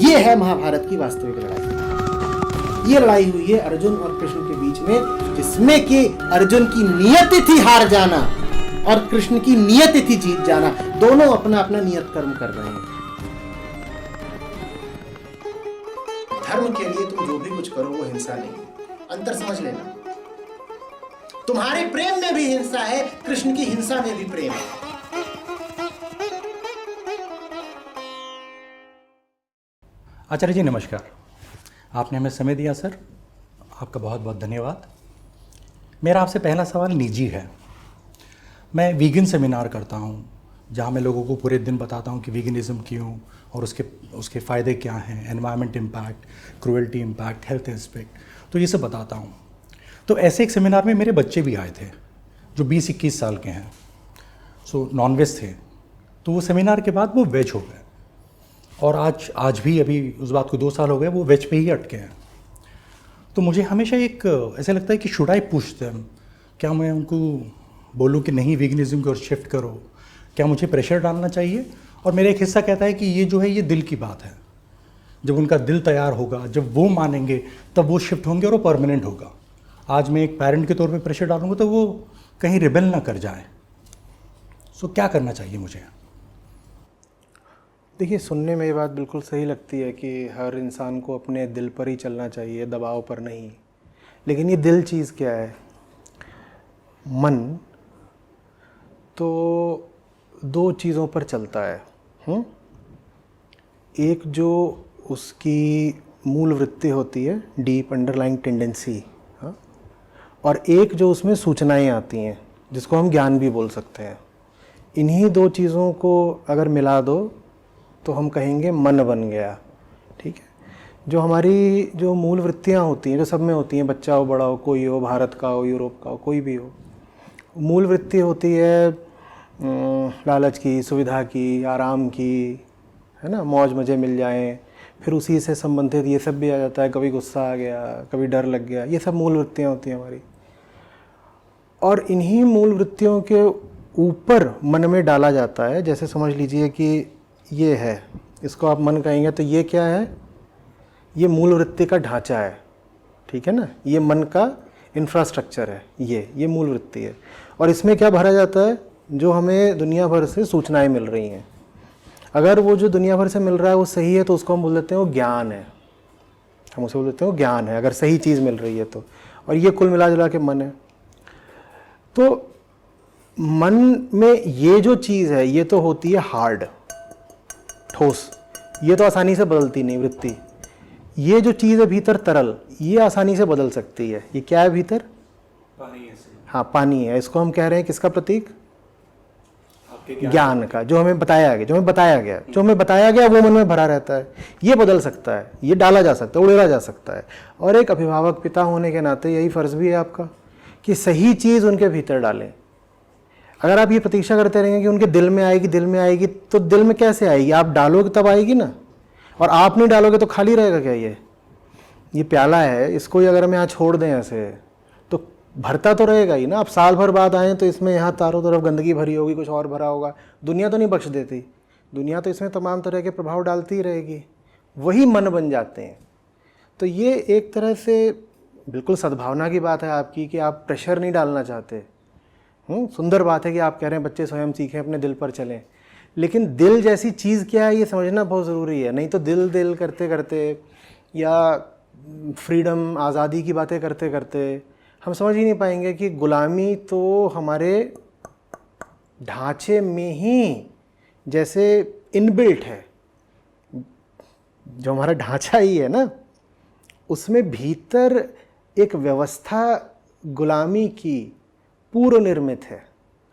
ये है महाभारत की वास्तविक लड़ाई। ये लड़ाई हुई है अर्जुन और कृष्ण के बीच में, जिसमें कि अर्जुन की नियति थी हार जाना और कृष्ण की नियति थी जीत जाना। दोनों अपना अपना नियत कर्म कर रहे हैं। धर्म के लिए तुम जो भी कुछ करो वो हिंसा नहीं, अंतर समझ लेना। तुम्हारे प्रेम में भी हिंसा है, कृष्ण की हिंसा में भी प्रेम है। आचार्य जी नमस्कार, आपने हमें समय दिया सर, आपका बहुत बहुत धन्यवाद। मेरा आपसे पहला सवाल निजी है। मैं वीगन सेमिनार करता हूँ जहाँ मैं लोगों को पूरे दिन बताता हूँ कि वीगनिज़म क्यों और उसके फ़ायदे क्या हैं, environment impact, cruelty impact, health aspect, तो ये सब बताता हूँ। तो ऐसे एक सेमिनार में मेरे बच्चे भी आए थे जो 20-21 साल के हैं। सो नॉन वेज थे, तो वो सेमिनार के बाद वो वेज हो गए और आज भी अभी उस बात को 2 साल हो गए वो वेज पे ही अटके हैं। तो मुझे हमेशा एक ऐसा लगता है कि शुड आई पुश देम, क्या मैं उनको बोलूं कि नहीं वीगनिज्म की ओर शिफ्ट करो, क्या मुझे प्रेशर डालना चाहिए? और मेरा एक हिस्सा कहता है कि ये जो है ये दिल की बात है, जब उनका दिल तैयार होगा, जब वो मानेंगे तब वो शिफ्ट होंगे और वो परमानेंट होगा। आज मैं एक पेरेंट के तौर पे प्रेशर डालूंगा तो वो कहीं रिबेल ना कर जाए। सो क्या करना चाहिए मुझे? देखिए, सुनने में ये बात बिल्कुल सही लगती है कि हर इंसान को अपने दिल पर ही चलना चाहिए, दबाव पर नहीं। लेकिन ये दिल चीज़ क्या है? मन तो 2 चीज़ों पर चलता है। एक जो उसकी मूल वृत्ति होती है, डीप अंडरलाइंग टेंडेंसी, और एक जो उसमें सूचनाएं आती हैं जिसको हम ज्ञान भी बोल सकते हैं। इन्हीं 2 चीज़ों को अगर मिला दो तो हम कहेंगे मन बन गया। ठीक है, जो हमारी जो मूल वृत्तियाँ होती हैं, जो सब में होती हैं, बच्चा हो बड़ा हो, कोई हो, भारत का हो, यूरोप का हो, कोई भी हो, मूल वृत्ति होती है लालच की, सुविधा की, आराम की, है ना, मौज मज़े मिल जाएं। फिर उसी से संबंधित ये सब भी आ जाता है, कभी गुस्सा आ गया, कभी डर लग गया, ये सब मूल वृत्तियाँ होती हैं हमारी। और इन्हीं मूल वृत्तियों के ऊपर मन में डाला जाता है। जैसे समझ लीजिए कि ये है, इसको आप मन कहेंगे तो ये क्या है? ये मूल वृत्ति का ढांचा है। ठीक है ना, ये मन का इंफ्रास्ट्रक्चर है, ये मूल वृत्ति है। और इसमें क्या भरा जाता है? जो हमें दुनिया भर से सूचनाएं मिल रही हैं। अगर वो जो दुनिया भर से मिल रहा है वो सही है तो उसको हम बोल देते हैं वो ज्ञान है, हम उसे बोल देते हैं वो ज्ञान है, अगर सही चीज़ मिल रही है तो। और ये कुल मिला जुला के मन है। तो मन में ये जो चीज़ है ये तो होती है हार्ड, ठोस, ये तो आसानी से बदलती नहीं वृत्ति। ये जो चीज़ है भीतर तरल, ये आसानी से बदल सकती है। ये क्या है भीतर? पानी है। हाँ, पानी है। इसको हम कह रहे हैं किसका प्रतीक? ज्ञान का। जो हमें बताया गया, जो हमें बताया गया वो मन में भरा रहता है। ये बदल सकता है, ये डाला जा सकता है, उड़ेला जा सकता है। और एक अभिभावक पिता होने के नाते यही फर्ज भी है आपका कि सही चीज़ उनके भीतर डालें। अगर आप ये प्रतीक्षा करते रहेंगे कि उनके दिल में आएगी, तो दिल में कैसे आएगी? आप डालोगे तब आएगी ना। और आप नहीं डालोगे तो खाली रहेगा क्या? ये प्याला है, इसको ही अगर हम यहाँ छोड़ दें ऐसे तो भरता तो रहेगा ही ना। आप साल भर बाद आएँ तो इसमें यहाँ चारों तरफ गंदगी भरी होगी, कुछ और भरा होगा। दुनिया तो नहीं बख्श देती, दुनिया तो इसमें तमाम तरह के प्रभाव डालती ही रहेगी। वही मन बन जाते हैं। तो ये एक तरह से बिल्कुल सद्भावना की बात है आपकी कि आप प्रेशर नहीं डालना चाहते। सुंदर बात है कि आप कह रहे हैं बच्चे स्वयं सीखें, अपने दिल पर चलें। लेकिन दिल जैसी चीज़ क्या है ये समझना बहुत ज़रूरी है। नहीं तो दिल करते करते या फ्रीडम, आज़ादी की बातें करते करते हम समझ ही नहीं पाएंगे कि गुलामी तो हमारे ढांचे में ही जैसे इनबिल्ट है। जो हमारा ढांचा ही है ना, उसमें भीतर एक व्यवस्था गुलामी की पूर्व निर्मित है,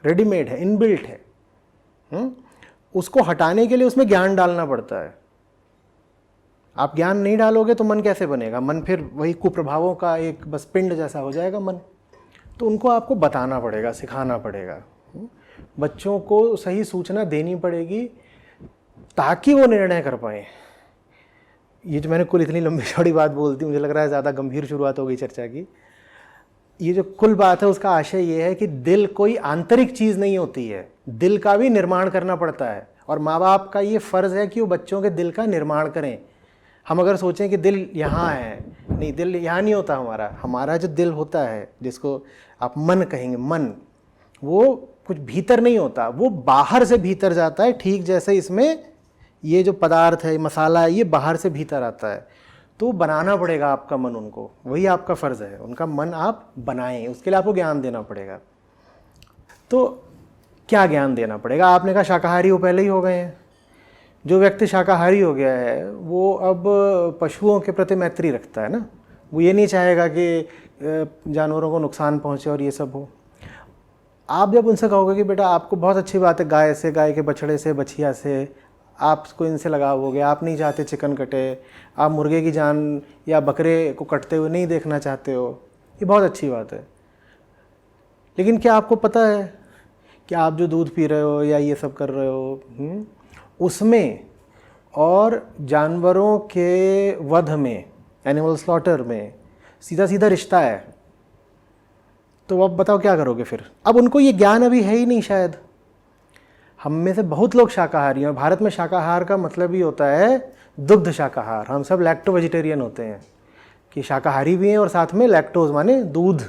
रेडीमेड है, इनबिल्ट है। उसको हटाने के लिए उसमें ज्ञान डालना पड़ता है। आप ज्ञान नहीं डालोगे तो मन कैसे बनेगा? मन फिर वही कुप्रभावों का एक बस पिंड जैसा हो जाएगा मन। तो उनको आपको बताना पड़ेगा, सिखाना पड़ेगा, बच्चों को सही सूचना देनी पड़ेगी ताकि वो निर्णय कर पाएँ। ये जो मैंने कुल इतनी लंबी चौड़ी बात बोल दी, मुझे लग रहा है ज़्यादा गंभीर शुरुआत हो गई चर्चा की। ये जो कुल बात है उसका आशय ये है कि दिल कोई आंतरिक चीज़ नहीं होती है, दिल का भी निर्माण करना पड़ता है। और माँ बाप का ये फ़र्ज़ है कि वो बच्चों के दिल का निर्माण करें। हम अगर सोचें कि दिल यहाँ है, नहीं, दिल यहाँ नहीं होता हमारा। हमारा जो दिल होता है, जिसको आप मन कहेंगे, मन, वो कुछ भीतर नहीं होता, वो बाहर से भीतर जाता है। ठीक जैसे इसमें ये जो पदार्थ है, मसाला है, ये बाहर से भीतर आता है। तो बनाना पड़ेगा आपका मन उनको, वही आपका फ़र्ज़ है, उनका मन आप बनाएं। उसके लिए आपको ज्ञान देना पड़ेगा। तो क्या ज्ञान देना पड़ेगा? आपने कहा शाकाहारी वो पहले ही हो गए हैं। जो व्यक्ति शाकाहारी हो गया है वो अब पशुओं के प्रति मैत्री रखता है ना, वो ये नहीं चाहेगा कि जानवरों को नुकसान पहुंचे और ये सब हो। आप जब उनसे कहोगे कि बेटा आपको बहुत अच्छी बात है गाय से, गाय के बछड़े से, बछिया से आपको इनसे लगाव हो गया, आप नहीं चाहते चिकन कटे, आप मुर्गे की जान या बकरे को कटते हुए नहीं देखना चाहते हो, ये बहुत अच्छी बात है। लेकिन क्या आपको पता है कि आप जो दूध पी रहे हो या ये सब कर रहे हो, उसमें और जानवरों के वध में, एनिमल स्लॉटर में सीधा सीधा रिश्ता है। तो अब बताओ क्या करोगे फिर? अब उनको ये ज्ञान अभी है ही नहीं शायद। हम में से बहुत लोग शाकाहारी हैं। भारत में शाकाहार का मतलब ही होता है दुग्ध शाकाहार। हम सब लैक्टो वेजिटेरियन होते हैं कि शाकाहारी भी हैं और साथ में लैक्टोज माने दूध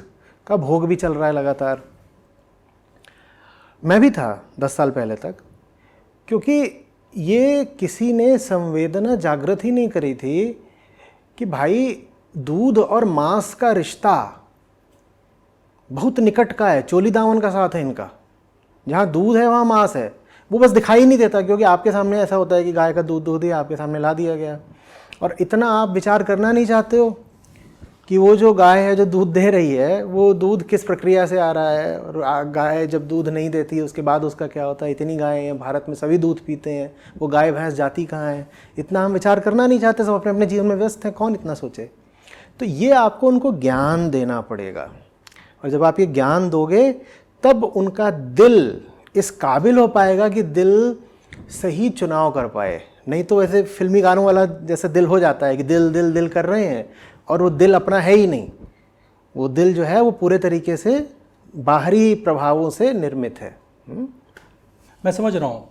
का भोग भी चल रहा है लगातार। मैं भी था 10 साल पहले तक, क्योंकि ये किसी ने संवेदना जागृत ही नहीं करी थी कि भाई दूध और मांस का रिश्ता बहुत निकट का है, चोली दामन का साथ है इनका। जहाँ दूध है वहाँ मांस है, वो बस दिखाई नहीं देता क्योंकि आपके सामने ऐसा होता है कि गाय का दूध ही आपके सामने ला दिया गया। और इतना आप विचार करना नहीं चाहते हो कि वो जो गाय है जो दूध दे रही है, वो दूध किस प्रक्रिया से आ रहा है, और गाय जब दूध नहीं देती है उसके बाद उसका क्या होता है। इतनी गायें हैं भारत में, सभी दूध पीते हैं, वो गाय भैंस जाती कहाँ है, इतना हम विचार करना नहीं चाहते। सब अपने अपने जीवन में व्यस्त हैं, कौन इतना सोचे। तो ये आपको उनको ज्ञान देना पड़ेगा, और जब आप ये ज्ञान दोगे तब उनका दिल इस काबिल हो पाएगा कि दिल सही चुनाव कर पाए। नहीं तो वैसे फिल्मी गानों वाला जैसे दिल हो जाता है कि दिल दिल दिल कर रहे हैं और वो दिल अपना है ही नहीं। वो दिल जो है वो पूरे तरीके से बाहरी प्रभावों से निर्मित है। मैं समझ रहा हूँ।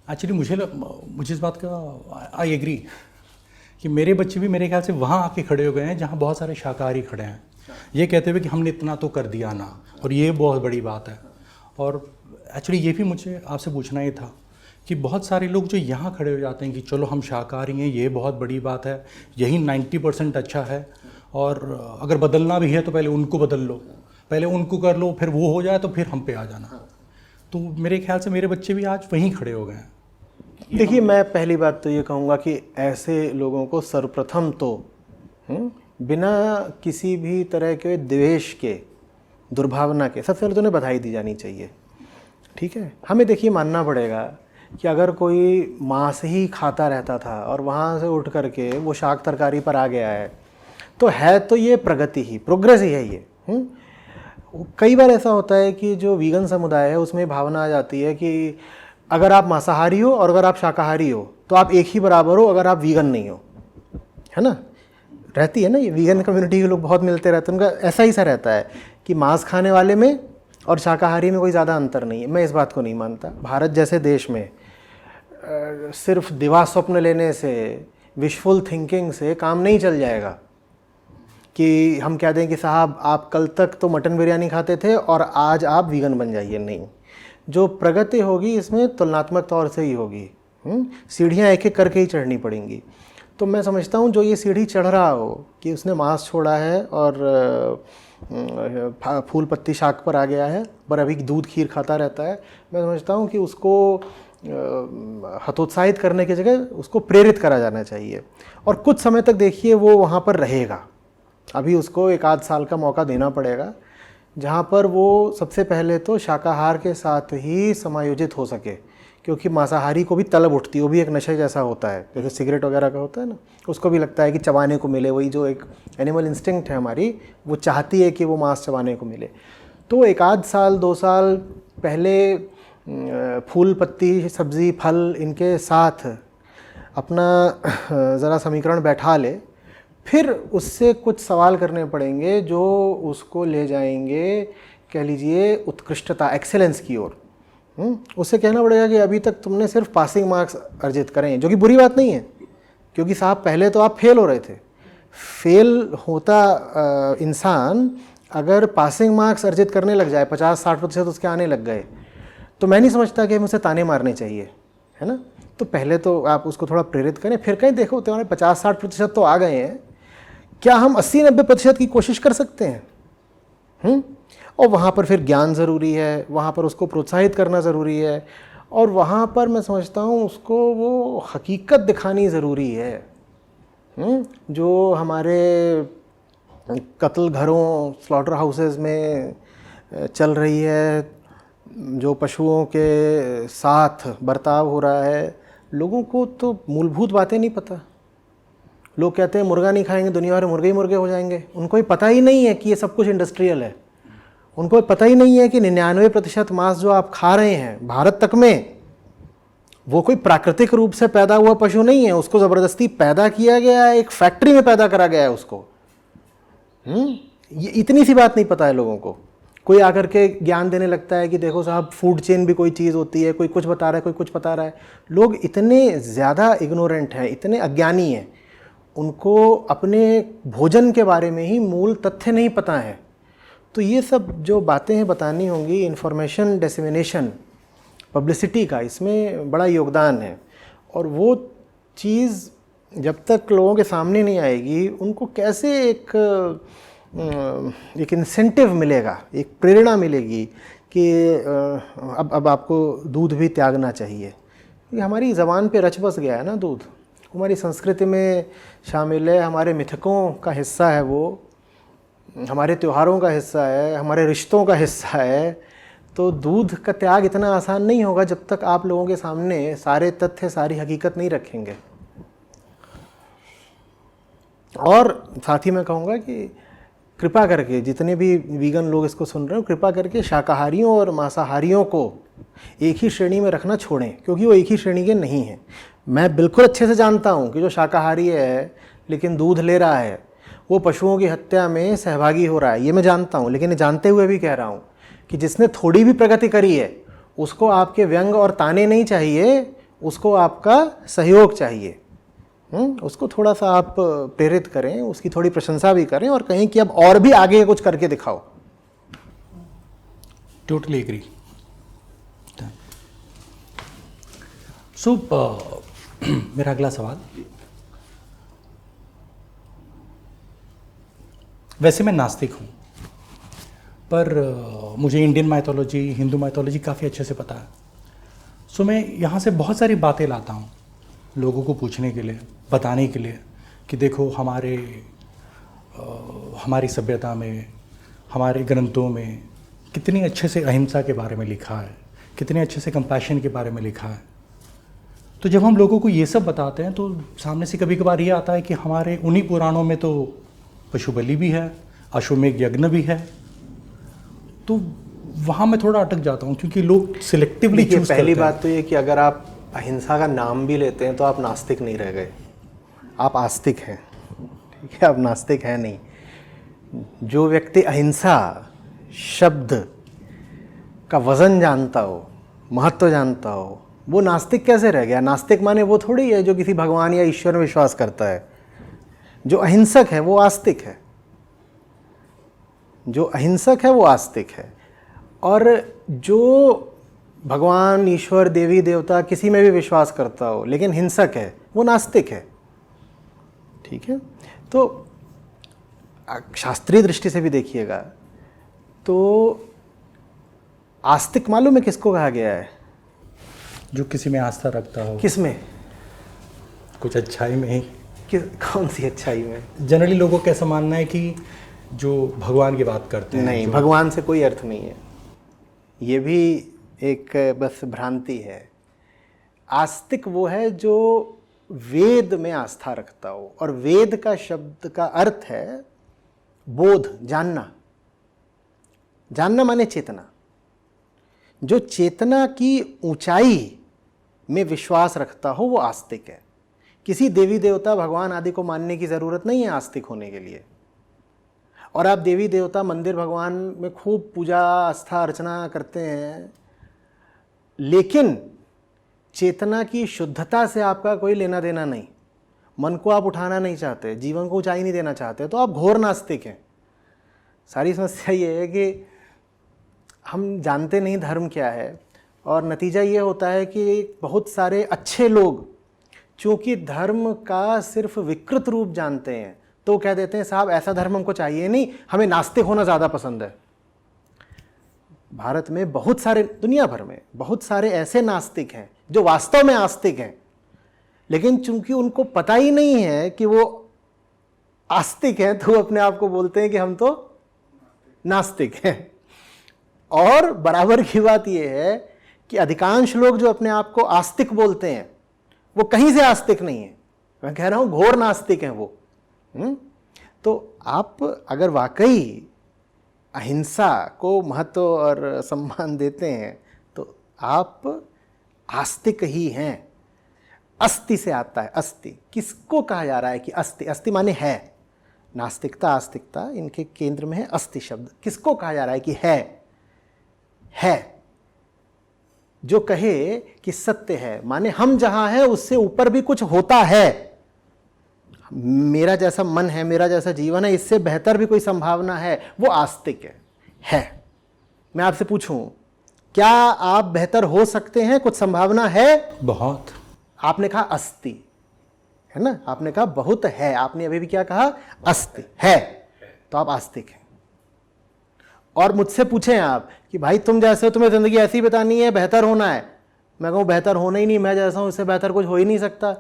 एक्चुअली मुझे इस बात का आई एग्री कि मेरे बच्चे भी मेरे ख्याल से वहाँ आके खड़े हो गए हैं जहाँ बहुत सारे शाकाहारी खड़े हैं, ये कहते हुए कि हमने इतना तो कर दिया ना, और ये बहुत बड़ी बात है। और एक्चुअली ये भी मुझे आपसे पूछना ही था कि बहुत सारे लोग जो यहाँ खड़े हो जाते हैं कि चलो हम शाकाहारी हैं, ये बहुत बड़ी बात है, यही 90% अच्छा है, और अगर बदलना भी है तो पहले उनको बदल लो, पहले उनको कर लो, फिर वो हो जाए तो फिर हम पे आ जाना। तो मेरे ख्याल से मेरे बच्चे भी आज वहीं खड़े हो गए हैं। देखिए, मैं पहली बात तो ये कहूँगा कि ऐसे लोगों को सर्वप्रथम तो बिना किसी भी तरह के द्वेष के, दुर्भावना के, सबसे पहले तो उन्हें बधाई दी जानी चाहिए। ठीक है, हमें देखिए मानना पड़ेगा कि अगर कोई मांस ही खाता रहता था और वहाँ से उठ करके वो शाक तरकारी पर आ गया है तो ये प्रगति ही, प्रोग्रेस ही है ये। कई बार ऐसा होता है कि जो वीगन समुदाय है उसमें भावना आ जाती है कि अगर आप मांसाहारी हो और अगर आप शाकाहारी हो तो आप एक ही बराबर हो अगर आप वीगन नहीं हो, है ना। रहती है ना ये वीगन कम्युनिटी के लोग बहुत मिलते रहते हैं, उनका ऐसा ही सा रहता है कि मांस खाने वाले में और शाकाहारी में कोई ज़्यादा अंतर नहीं है। मैं इस बात को नहीं मानता। भारत जैसे देश में सिर्फ दिवा स्वप्न लेने से, विशफुल थिंकिंग से काम नहीं चल जाएगा कि हम कह दें कि साहब आप कल तक तो मटन बिरयानी खाते थे और आज आप वीगन बन जाइए। नहीं, जो प्रगति होगी इसमें तुलनात्मक तौर से ही होगी। सीढ़ियाँ एक एक करके ही चढ़नी पड़ेंगी। तो मैं समझता हूँ जो ये सीढ़ी चढ़ रहा हो कि उसने मांस छोड़ा है और फूल पत्ती शाक पर आ गया है पर अभी दूध खीर खाता रहता है, मैं समझता हूँ कि उसको हतोत्साहित करने की जगह उसको प्रेरित करा जाना चाहिए। और कुछ समय तक देखिए वो वहाँ पर रहेगा। अभी उसको 1 आध साल का मौका देना पड़ेगा जहाँ पर वो सबसे पहले तो शाकाहार के साथ ही समायोजित हो सके, क्योंकि मांसाहारी को भी तलब उठती है, वो भी एक नशे जैसा होता है, जैसे सिगरेट वगैरह का होता है ना। उसको भी लगता है कि चबाने को मिले, वही जो एक एनिमल इंस्टिंक्ट है हमारी, वो चाहती है कि वो मांस चबाने को मिले। तो 1 आध साल 2 साल पहले फूल पत्ती सब्ज़ी फल इनके साथ अपना ज़रा समीकरण बैठा ले, फिर उससे कुछ सवाल करने पड़ेंगे जो उसको ले जाएंगे, कह लीजिए उत्कृष्टता, एक्सेलेंस की ओर। उससे कहना पड़ेगा कि अभी तक तुमने सिर्फ पासिंग मार्क्स अर्जित करें, जो कि बुरी बात नहीं है, क्योंकि साहब पहले तो आप फेल हो रहे थे। फेल होता इंसान अगर पासिंग मार्क्स अर्जित करने लग जाए, 50-60% उसके आने लग गए, तो मैं नहीं समझता कि हमें उसे ताने मारने चाहिए, है ना। तो पहले तो आप उसको थोड़ा प्रेरित करें, फिर कहीं देखो तुम्हारे 50-60% तो आ गए हैं, क्या हम 80-90% की कोशिश कर सकते हैं? और वहाँ पर फिर ज्ञान ज़रूरी है, वहाँ पर उसको प्रोत्साहित करना ज़रूरी है, और वहाँ पर मैं समझता हूँ उसको वो हकीकत दिखानी ज़रूरी है। जो हमारे कत्ल घरों, स्लॉटर हाउसेस में चल रही है, जो पशुओं के साथ बर्ताव हो रहा है, लोगों को तो मूलभूत बातें नहीं पता। लोग कहते हैं मुर्गा नहीं खाएंगे, दुनिया भर मुर्गे ही मुर्गे हो जाएंगे। उनको ये पता ही नहीं है कि ये सब कुछ इंडस्ट्रियल है। उनको पता ही नहीं है कि 99% मांस जो आप खा रहे हैं भारत तक में, वो कोई प्राकृतिक रूप से पैदा हुआ पशु नहीं है। उसको ज़बरदस्ती पैदा किया गया है, एक फैक्ट्री में पैदा करा गया है उसको। ये इतनी सी बात नहीं पता है लोगों को। कोई आकर के ज्ञान देने लगता है कि देखो साहब फूड चेन भी कोई चीज़ होती है, कोई कुछ बता रहा है, कोई कुछ बता रहा है। लोग इतने ज़्यादा इग्नोरेंट हैं, इतने अज्ञानी हैं, उनको अपने भोजन के बारे में ही मूल तथ्य नहीं पता है। तो ये सब जो बातें हैं बतानी होंगी, इन्फॉर्मेशन डिसेमिनेशन, पब्लिसिटी का इसमें बड़ा योगदान है। और वो चीज़ जब तक लोगों के सामने नहीं आएगी, उनको कैसे एक इंसेंटिव मिलेगा, एक प्रेरणा मिलेगी कि अब आपको दूध भी त्यागना चाहिए। ये हमारी ज़बान पे रच बस गया है ना दूध, हमारी संस्कृति में शामिल है, हमारे मिथकों का हिस्सा है, वो हमारे त्योहारों का हिस्सा है, हमारे रिश्तों का हिस्सा है। तो दूध का त्याग इतना आसान नहीं होगा जब तक आप लोगों के सामने सारे तथ्य, सारी हकीकत नहीं रखेंगे। और साथ ही मैं कहूँगा कि कृपा करके जितने भी वीगन लोग इसको सुन रहे हो, कृपा करके शाकाहारियों और मांसाहारियों को एक ही श्रेणी में रखना छोड़ें, क्योंकि वो एक ही श्रेणी के नहीं हैं। मैं बिल्कुल अच्छे से जानता हूँ कि जो शाकाहारी है लेकिन दूध ले रहा है, वो पशुओं की हत्या में सहभागी हो रहा है, ये मैं जानता हूँ। लेकिन जानते हुए भी कह रहा हूँ कि जिसने थोड़ी भी प्रगति करी है, उसको आपके व्यंग और ताने नहीं चाहिए, उसको आपका सहयोग चाहिए। उसको थोड़ा सा आप प्रेरित करें, उसकी थोड़ी प्रशंसा भी करें और कहें कि अब और भी आगे कुछ करके दिखाओ। Totally agree. सो मेरा अगला सवाल, वैसे मैं नास्तिक हूँ, पर मुझे इंडियन माइथोलॉजी, हिंदू माइथोलॉजी काफ़ी अच्छे से पता है। सो मैं यहाँ से बहुत सारी बातें लाता हूँ लोगों को पूछने के लिए, बताने के लिए कि देखो हमारी सभ्यता में, हमारे ग्रंथों में कितनी अच्छे से अहिंसा के बारे में लिखा है, कितने अच्छे से कंपैशन के बारे में लिखा है। तो जब हम लोगों को ये सब बताते हैं तो सामने से कभी कभार ये आता है कि हमारे उन्हीं पुराणों में तो पशु बलि भी है, अश्वमेध यज्ञ भी है। तो वहाँ मैं थोड़ा अटक जाता हूँ, क्योंकि लोग सिलेक्टिवली चूज करते हैं। पहली बात तो ये कि अगर आप अहिंसा का नाम भी लेते हैं तो आप नास्तिक नहीं रह गए, आप आस्तिक हैं। ठीक है, आप नास्तिक हैं नहीं। जो व्यक्ति अहिंसा शब्द का वजन जानता हो, महत्व जानता हो, वो नास्तिक कैसे रह गया? नास्तिक माने वो थोड़ी है जो किसी भगवान या ईश्वर में विश्वास करता है। जो अहिंसक है वो आस्तिक है, जो अहिंसक है वो आस्तिक है। और जो भगवान, ईश्वर, देवी देवता किसी में भी विश्वास करता हो लेकिन हिंसक है, वो नास्तिक है। ठीक है, तो शास्त्रीय दृष्टि से भी देखिएगा तो आस्तिक मालूम है किसको कहा गया है? जो किसी में आस्था रखता हो। किस में? कुछ अच्छाई में ही। कौन सी अच्छाई में? जनरली लोगों का ऐसा मानना है कि जो भगवान की बात करते हैं। नहीं, भगवान से कोई अर्थ नहीं है, ये भी एक बस भ्रांति है। आस्तिक वो है जो वेद में आस्था रखता हो, और वेद का शब्द का अर्थ है बोध, जानना। जानना माने चेतना। जो चेतना की ऊंचाई में विश्वास रखता हो वो आस्तिक है। किसी देवी देवता, भगवान आदि को मानने की ज़रूरत नहीं है आस्तिक होने के लिए। और आप देवी देवता, मंदिर, भगवान में खूब पूजा, आस्था, अर्चना करते हैं, लेकिन चेतना की शुद्धता से आपका कोई लेना देना नहीं। मन को आप उठाना नहीं चाहते, जीवन को ऊंचाई नहीं देना चाहते, तो आप घोर नास्तिक हैं। सारी समस्या ये है कि हम जानते नहीं धर्म क्या है, और नतीजा ये होता है कि बहुत सारे अच्छे लोग चूंकि धर्म का सिर्फ विकृत रूप जानते हैं तो कह देते हैं साहब ऐसा धर्म हमको चाहिए नहीं, हमें नास्तिक होना ज़्यादा पसंद है। भारत में बहुत सारे, दुनिया भर में बहुत सारे ऐसे नास्तिक हैं जो वास्तव में आस्तिक हैं, लेकिन चूंकि उनको पता ही नहीं है कि वो आस्तिक हैं तो अपने आप को बोलते हैं कि हम तो नास्तिक हैं। और बराबर की बात यह है कि अधिकांश लोग जो अपने आप को आस्तिक बोलते हैं वो कहीं से आस्तिक नहीं है, मैं कह रहा हूं घोर नास्तिक हैं वो। तो आप अगर वाकई अहिंसा को महत्व और सम्मान देते हैं तो आप आस्तिक ही हैं। अस्ति से आता है, अस्ति किसको कहा जा रहा है कि अस्ति, अस्ति माने है, नास्तिकता आस्तिकता इनके केंद्र में है अस्ति शब्द। किसको कहा जा रहा है कि है जो कहे कि सत्य है, माने हम जहां है उससे ऊपर भी कुछ होता है, मेरा जैसा मन है, मेरा जैसा जीवन है, इससे बेहतर भी कोई संभावना है, वो आस्तिक है। मैं आपसे पूछूं, क्या आप बेहतर हो सकते हैं? कुछ संभावना है? बहुत। आपने कहा अस्ति, है ना, आपने कहा बहुत है, आपने अभी भी क्या कहा? अस्ति है, तो आप आस्तिक हैं। और मुझसे पूछें आप कि भाई तुम जैसे हो, तुम्हें जिंदगी ऐसी बितानी है, बेहतर होना है, मैं कहूं बेहतर होना ही नहीं, मैं जैसा हूं इससे बेहतर कुछ हो ही नहीं सकता।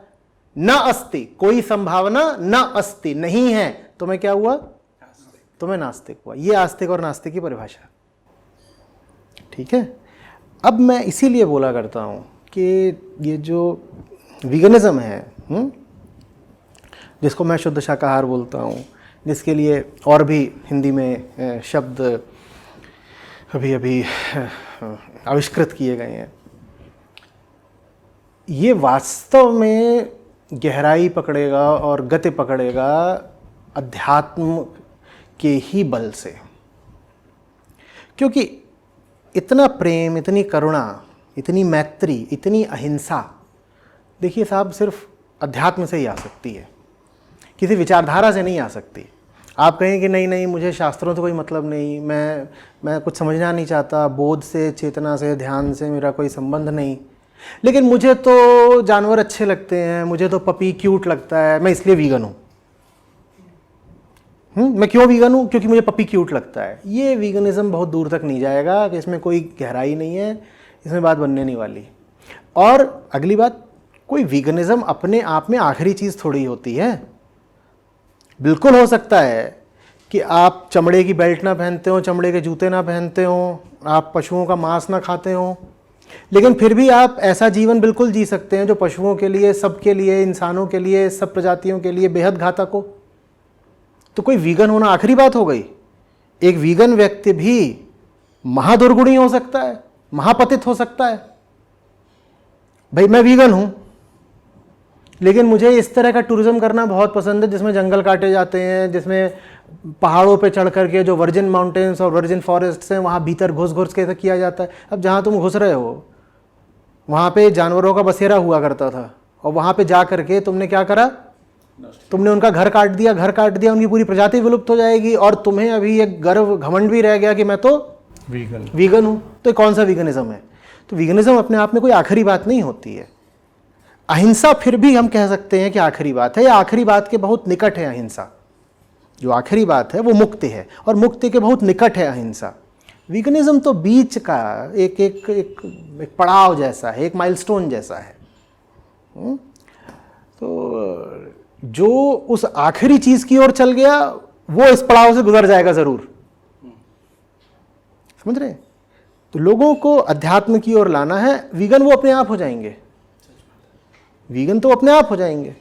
न अस्ति, कोई संभावना न अस्ति, नहीं है, तो मैं क्या हुआ? तुम्हें नास्तिक हुआ। ये आस्तिक और नास्तिक की परिभाषा, ठीक है। अब मैं इसीलिए बोला करता हूं कि ये जो वीगनिज्म है, जिसको मैं शुद्ध शाकाहार बोलता हूं, जिसके लिए और भी हिंदी में शब्द अभी अभी आविष्कृत किए गए हैं, ये वास्तव में गहराई पकड़ेगा और गति पकड़ेगा अध्यात्म के ही बल से। क्योंकि इतना प्रेम, इतनी करुणा, इतनी मैत्री, इतनी अहिंसा, देखिए साहब, सिर्फ अध्यात्म से ही आ सकती है, किसी विचारधारा से नहीं आ सकती। आप कहें कि नहीं नहीं मुझे शास्त्रों से कोई मतलब नहीं, मैं कुछ समझना नहीं चाहता, बोध से, चेतना से, ध्यान से मेरा कोई संबंध नहीं, लेकिन मुझे तो जानवर अच्छे लगते हैं, मुझे तो पपी क्यूट लगता है, मैं इसलिए वीगन हूँ। मैं क्यों वीगन हूँ? क्योंकि मुझे पपी क्यूट लगता है। ये वीगनिज्म बहुत दूर तक नहीं जाएगा, कि इसमें कोई गहराई नहीं है, इसमें बात बनने नहीं वाली। और अगली बात, कोई वीगनिज्म अपने आप में आखिरी चीज़ थोड़ी होती है। बिल्कुल हो सकता है कि आप चमड़े की बेल्ट ना पहनते हो, चमड़े के जूते ना पहनते हो, आप पशुओं का मांस ना खाते हो, लेकिन फिर भी आप ऐसा जीवन बिल्कुल जी सकते हैं जो पशुओं के लिए, सबके लिए, इंसानों के लिए, सब प्रजातियों के लिए बेहद घातक हो। तो कोई वीगन होना आखिरी बात हो गई? एक वीगन व्यक्ति भी महादुर्गुणी हो सकता है, महापतित हो सकता है। भाई मैं वीगन हूं, लेकिन मुझे इस तरह का टूरिज्म करना बहुत पसंद है जिसमें जंगल काटे जाते हैं, जिसमें पहाड़ों पे चढ़ करके जो वर्जिन माउंटेन्स और वर्जिन फॉरेस्ट्स हैं वहाँ भीतर घुस घुस के किया जाता है। अब जहाँ तुम घुस रहे हो वहाँ पे जानवरों का बसेरा हुआ करता था, और वहाँ पे जा करके तुमने क्या करा? तुमने उनका घर काट दिया, घर काट दिया, उनकी पूरी प्रजाति विलुप्त हो जाएगी, और तुम्हें अभी एक गर्व, घमंड भी रह गया कि मैं तो वीगन हूँ। तो कौन सा वीगनिज्म है? तो वीगनिज्म अपने आप में कोई आखिरी बात नहीं होती है। अहिंसा फिर भी हम कह सकते हैं कि आखिरी बात है, या आखिरी बात के बहुत निकट है अहिंसा। जो आखिरी बात है वो मुक्ति है, और मुक्ति के बहुत निकट है अहिंसा। वीगनिज्म तो बीच का एक एक एक, एक पड़ाव जैसा है, एक माइलस्टोन जैसा है। तो जो उस आखिरी चीज की ओर चल गया वो इस पड़ाव से गुजर जाएगा जरूर, समझ रहे? तो लोगों को अध्यात्म की ओर लाना है। वीगन वो अपने आप हो जाएंगे, वीगन तो अपने आप हो जाएंगे।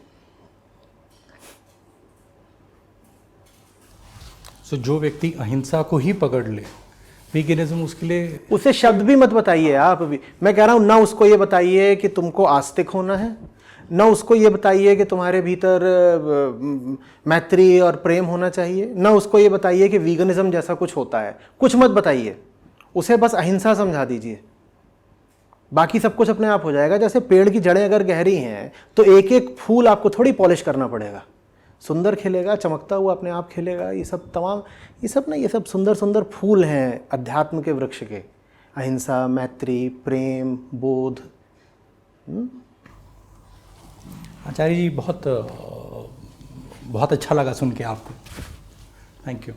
तो जो व्यक्ति अहिंसा को ही पकड़ ले, वीगनिज्म उसके लिए, उसे शब्द भी मत बताइए आप भी। मैं कह रहा हूं ना उसको ये बताइए कि तुमको आस्तिक होना है, ना उसको ये बताइए कि तुम्हारे भीतर मैत्री और प्रेम होना चाहिए, ना उसको ये बताइए कि वीगनिज्म जैसा कुछ होता है। कुछ मत बताइए, उसे बस अहिंसा समझा दीजिए। बाकी सब कुछ अपने आप हो जाएगा। जैसे पेड़ की जड़ें अगर गहरी हैं तो एक एक फूल आपको थोड़ी पॉलिश करना पड़ेगा, सुंदर खिलेगा, चमकता हुआ अपने आप खिलेगा। ये सब तमाम ये सब सुंदर सुंदर फूल हैं अध्यात्म के वृक्ष के। अहिंसा, मैत्री, प्रेम, बोध। आचार्य जी बहुत अच्छा लगा सुन के आपको, थैंक यू।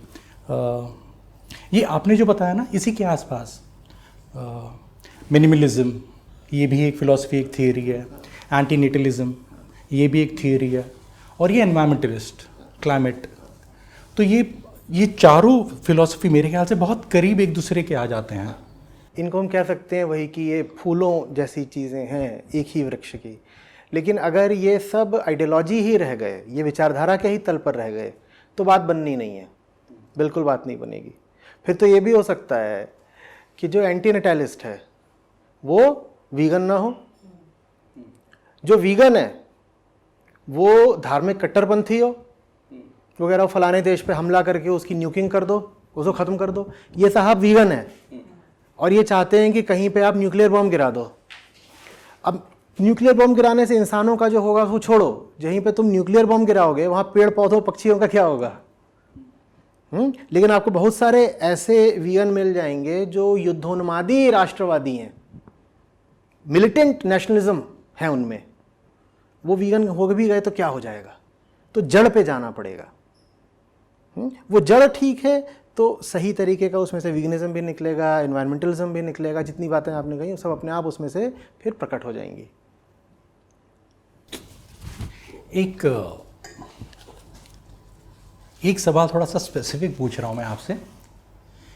ये आपने जो बताया ना, इसी के आसपास मिनिमलिज्म, ये भी एक फ़िलॉसफी, एक थियरी है। एंटीनेटलिज्म, ये भी एक थियरी है। और ये एनवायरमेंटलिस्ट, क्लाइमेट, तो ये चारों फिलॉसफी मेरे ख्याल से बहुत करीब एक दूसरे के आ जाते हैं। इनको हम कह सकते हैं वही कि ये फूलों जैसी चीज़ें हैं एक ही वृक्ष की। लेकिन अगर ये सब आइडियोलॉजी ही रह गए, ये विचारधारा के ही तल पर रह गए, तो बात बननी नहीं है, बिल्कुल बात नहीं बनेगी। फिर तो ये भी हो सकता है कि जो एंटी नेटलिस्ट है वो वीगन ना हो, जो वीगन है वो धार्मिक कट्टरपंथी हो, वो कह रहा हो फलाने देश पे हमला करके उसकी न्यूकिंग कर दो, उसको ख़त्म कर दो। ये साहब वीगन है और ये चाहते हैं कि कहीं पे आप न्यूक्लियर बॉम्ब गिरा दो। अब न्यूक्लियर बॉम्ब गिराने से इंसानों का जो होगा वो छोड़ो, जहीं पे तुम न्यूक्लियर बॉम्ब गिराओगे वहाँ पेड़ पौधों पक्षियों का क्या होगा? लेकिन आपको बहुत सारे ऐसे वीगन मिल जाएंगे जो युद्धोन्मादी राष्ट्रवादी हैं, मिलिटेंट नेशनलिज्म है उनमें। वो वीगन हो भी गए तो क्या हो जाएगा? तो जड़ पे जाना पड़ेगा। वो जड़ ठीक है तो सही तरीके का उसमें से वीगनिज्म भी निकलेगा, एनवायरमेंटलिज्म भी निकलेगा। जितनी बातें आपने कही सब अपने आप उसमें से फिर प्रकट हो जाएंगी। एक सवाल थोड़ा सा स्पेसिफिक पूछ रहा हूँ मैं आपसे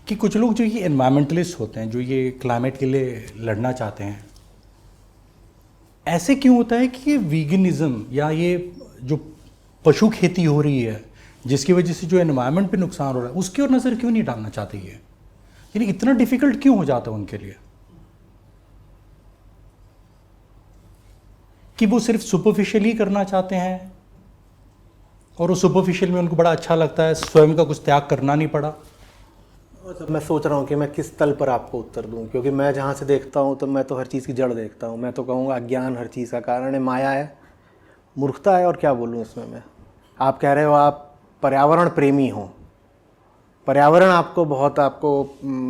कि कुछ लोग जो ये एनवायरमेंटलिस्ट होते हैं, जो ये क्लाइमेट के लिए लड़ना चाहते हैं, ऐसे क्यों होता है कि ये वीगनिज्म या ये जो पशु खेती हो रही है जिसकी वजह से जो एनवायरनमेंट पे नुकसान हो रहा है उसकी ओर नज़र क्यों नहीं डालना चाहते? ये यानी इतना डिफिकल्ट क्यों हो जाता है उनके लिए कि वो सिर्फ सुपरफिशियली करना चाहते हैं और उस सुपरफिशियल में उनको बड़ा अच्छा लगता है, स्वयं का कुछ त्याग करना नहीं पड़ा? मैं सोच रहा हूँ कि मैं किस तल पर आपको उत्तर दूँ, क्योंकि मैं जहाँ से देखता हूँ तो मैं तो हर चीज़ की जड़ देखता हूँ। मैं तो कहूँगा अज्ञान हर चीज़ का कारण है, माया है, मूर्खता है, और क्या बोलूँ इसमें मैं। आप कह रहे हो आप पर्यावरण प्रेमी हो, पर्यावरण आपको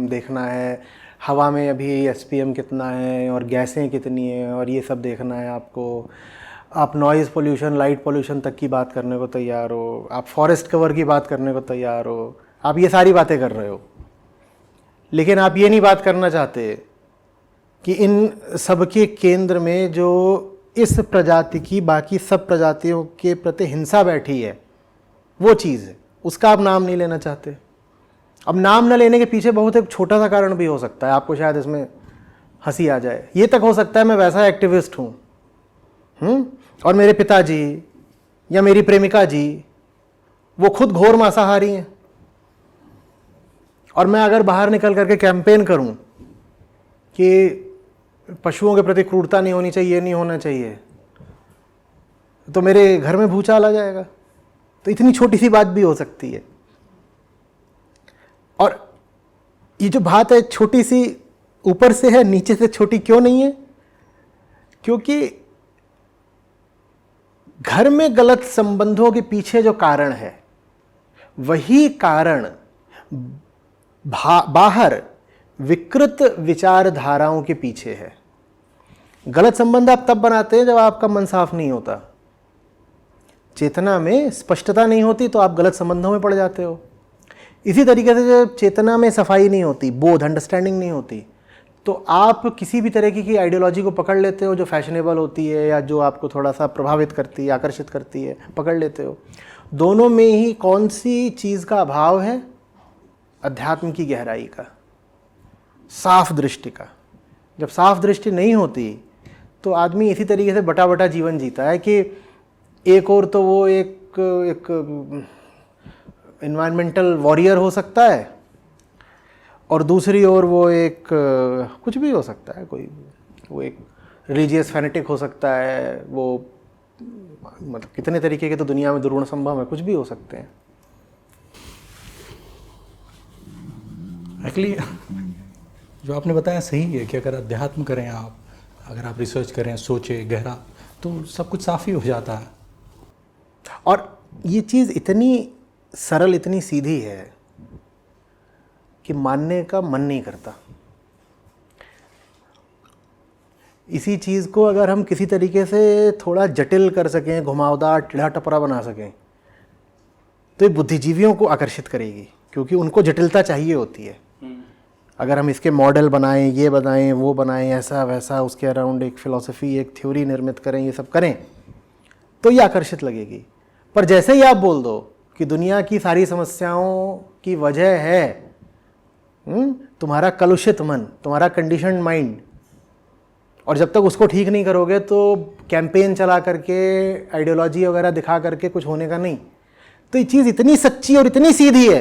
देखना है, हवा में अभी SPM कितना है और गैसें कितनी हैं और ये सब देखना है आपको। आप नॉइज़ पोल्यूशन, लाइट पोल्यूशन तक की बात करने को तैयार हो, आप फॉरेस्ट कवर की बात करने को तैयार हो, आप ये सारी बातें कर रहे हो। लेकिन आप ये नहीं बात करना चाहते कि इन सब के केंद्र में जो इस प्रजाति की बाकी सब प्रजातियों के प्रति हिंसा बैठी है वो चीज़ है, उसका आप नाम नहीं लेना चाहते। अब नाम न लेने के पीछे बहुत एक छोटा सा कारण भी हो सकता है, आपको शायद इसमें हंसी आ जाए। ये तक हो सकता है मैं वैसा एक्टिविस्ट हूँ और मेरे पिताजी या मेरी प्रेमिका जी वो खुद घोर मांसाहारी हैं, और मैं अगर बाहर निकल करके कैंपेन करूं कि पशुओं के प्रति क्रूरता नहीं होनी चाहिए, नहीं होना चाहिए, तो मेरे घर में भूचाल आ जाएगा। तो इतनी छोटी सी बात भी हो सकती है। और ये जो बात है छोटी सी ऊपर से है, नीचे से छोटी क्यों नहीं है? क्योंकि घर में गलत संबंधों के पीछे जो कारण है वही कारण बाहर विकृत विचारधाराओं के पीछे है। गलत संबंध आप तब बनाते हैं जब आपका मन साफ नहीं होता, चेतना में स्पष्टता नहीं होती, तो आप गलत संबंधों में पड़ जाते हो। इसी तरीके से जब चेतना में सफाई नहीं होती, बोध, अंडरस्टैंडिंग नहीं होती, तो आप किसी भी तरीके की आइडियोलॉजी को पकड़ लेते हो जो फैशनेबल होती है या जो आपको थोड़ा सा प्रभावित करती है, आकर्षित करती है, पकड़ लेते हो। दोनों में ही कौन सी चीज़ का अभाव है? अध्यात्म की गहराई का, साफ दृष्टि का। जब साफ दृष्टि नहीं होती तो आदमी इसी तरीके से बटा बटा जीवन जीता है कि एक और तो वो एक एनवायरमेंटल वॉरियर हो सकता है और दूसरी ओर वो एक कुछ भी हो सकता है, वो एक रिलीजियस फैनेटिक हो सकता है, वो मतलब कितने तरीके के तो दुनिया में दुर्गुण संभव है, कुछ भी हो सकते हैं। एक्चुअली जो आपने बताया सही है कि अगर अध्यात्म करें आप अगर आप रिसर्च करें, सोचें गहरा, तो सब कुछ साफ ही हो जाता है। और ये चीज़ इतनी सरल, इतनी सीधी है कि मानने का मन नहीं करता। इसी चीज़ को अगर हम किसी तरीके से थोड़ा जटिल कर सकें, घुमावदार, टेढ़ा टपरा बना सकें, तो ये बुद्धिजीवियों को आकर्षित करेगी, क्योंकि उनको जटिलता चाहिए होती है। अगर हम इसके मॉडल बनाएं, ये बनाएं, वो बनाएं, ऐसा वैसा, उसके अराउंड एक फ़िलॉसफी, एक थ्योरी निर्मित करें, ये सब करें, तो ये आकर्षित लगेगी। पर जैसे ही आप बोल दो कि दुनिया की सारी समस्याओं की वजह है तुम्हारा कलुषित मन, तुम्हारा कंडीशनड माइंड, और जब तक उसको ठीक नहीं करोगे तो कैंपेन चला करके, आइडियोलॉजी वगैरह दिखा करके कुछ होने का नहीं। तो ये चीज़ इतनी सच्ची और इतनी सीधी है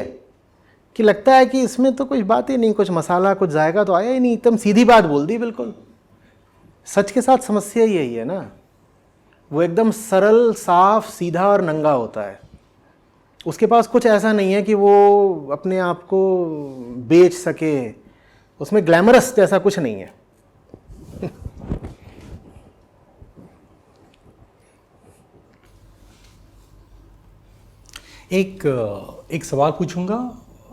कि लगता है कि इसमें तो कुछ बात ही नहीं, कुछ मसाला, कुछ जायका तो आया ही नहीं, एकदम सीधी बात बोल दी बिल्कुल। सच के साथ समस्या ही यही है ना, वो एकदम सरल, साफ, सीधा और नंगा होता है। उसके पास कुछ ऐसा नहीं है कि वो अपने आप को बेच सके, उसमें ग्लैमरस जैसा कुछ नहीं है। एक सवाल पूछूंगा,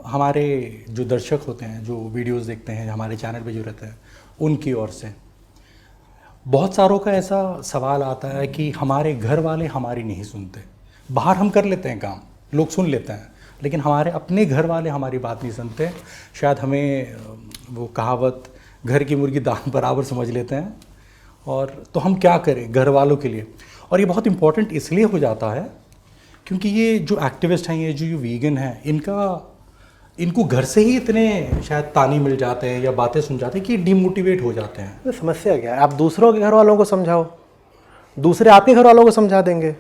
हमारे जो दर्शक होते हैं, जो वीडियोस देखते हैं, हमारे चैनल पे जो रहते हैं, उनकी ओर से बहुत सारों का ऐसा सवाल आता है कि हमारे घर वाले हमारी नहीं सुनते। बाहर हम कर लेते हैं काम, लोग सुन लेते हैं, लेकिन हमारे अपने घर वाले हमारी बात नहीं सुनते। शायद हमें वो कहावत घर की मुर्गी दान बराबर समझ लेते हैं। और तो हम क्या करें घर वालों के लिए? और ये बहुत इम्पोर्टेंट इसलिए हो जाता है क्योंकि ये जो एक्टिविस्ट हैं, ये जो वीगन हैं, इनको घर से ही इतने शायद ताने मिल जाते हैं या बातें सुन जाते हैं कि डिमोटिवेट हो जाते हैं। तो समस्या क्या है? आप दूसरों के घर वालों को समझाओ, दूसरे आपके घर वालों को समझा देंगे।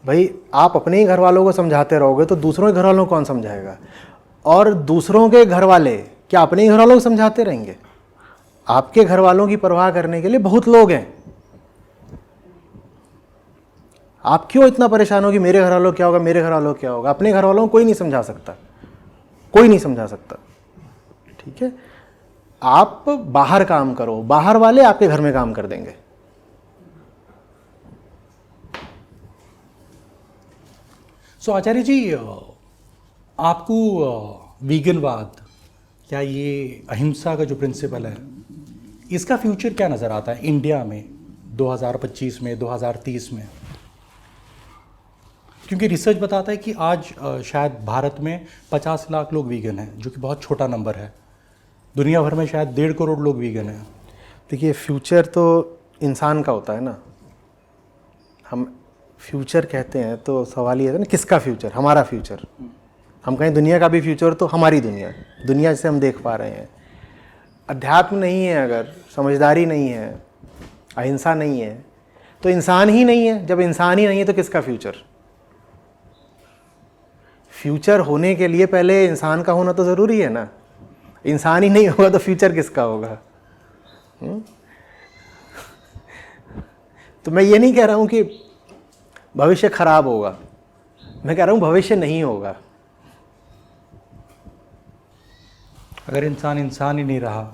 भाई आप अपने ही घर वालों को समझाते रहोगे तो दूसरों के घर वालों को कौन समझाएगा? और दूसरों के घर वाले क्या अपने ही घर वालों को समझाते रहेंगे? आपके घर वालों की परवाह करने के लिए बहुत लोग हैं। आप क्यों इतना परेशान हो कि मेरे घर वालों क्या होगा, मेरे घर वालों क्या होगा? अपने घर वालों को कोई नहीं समझा सकता, कोई नहीं समझा सकता। ठीक है, आप बाहर काम करो, बाहर वाले आपके घर में काम कर देंगे। सो आचार्य जी, आपको वीगनवाद या ये अहिंसा का जो प्रिंसिपल है, इसका फ्यूचर क्या नज़र आता है इंडिया में 2025 में, 2030 में? क्योंकि रिसर्च बताता है कि आज शायद भारत में 50 लाख लोग वीगन हैं, जो कि बहुत छोटा नंबर है। दुनिया भर में शायद 1.5 करोड़ लोग वीगन हैं। देखिए, फ्यूचर तो इंसान का होता है ना। हम फ्यूचर कहते हैं तो सवाल ये है ना, किसका फ्यूचर? हमारा फ्यूचर। हम कहें दुनिया का भी फ्यूचर तो हमारी दुनिया, दुनिया जिसे हम देख पा रहे हैं। अध्यात्म नहीं है, अगर समझदारी नहीं है, अहिंसा नहीं है, तो इंसान ही नहीं है। जब इंसान ही नहीं है तो किसका फ्यूचर? फ्यूचर होने के लिए पहले इंसान का होना तो ज़रूरी है ना। इंसान ही नहीं होगा तो फ्यूचर किसका होगा? तो मैं ये नहीं कह रहा हूँ कि भविष्य खराब होगा, मैं कह रहा हूँ भविष्य नहीं होगा। अगर इंसान इंसान ही नहीं रहा,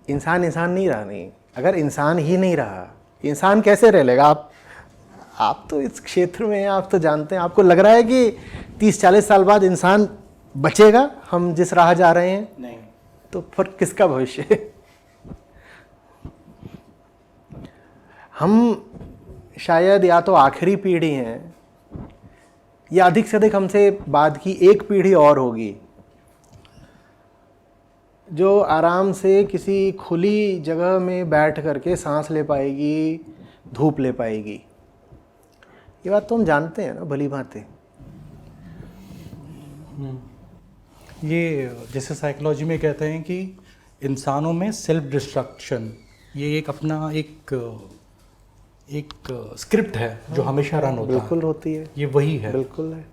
इंसान इंसान नहीं रहा, नहीं, अगर इंसान ही नहीं रहा, इंसान कैसे रह लेगा? आप तो इस क्षेत्र में हैं, आप तो जानते हैं। आपको लग रहा है कि 30-40 साल बाद इंसान बचेगा हम जिस राह जा रहे हैं? नहीं। तो फिर किसका भविष्य? हम शायद या तो आखिरी पीढ़ी हैं या अधिक से अधिक हमसे बाद की एक पीढ़ी और होगी जो आराम से किसी खुली जगह में बैठ करके सांस ले पाएगी, धूप ले पाएगी। ये बात तो हम जानते हैं ना भली भांति। ये जैसे साइकोलॉजी में कहते हैं कि इंसानों में सेल्फ डिस्ट्रक्शन, ये एक अपना एक स्क्रिप्ट है जो हमेशा रन होता है। बिल्कुल होती है, ये वही है। बिल्कुल है।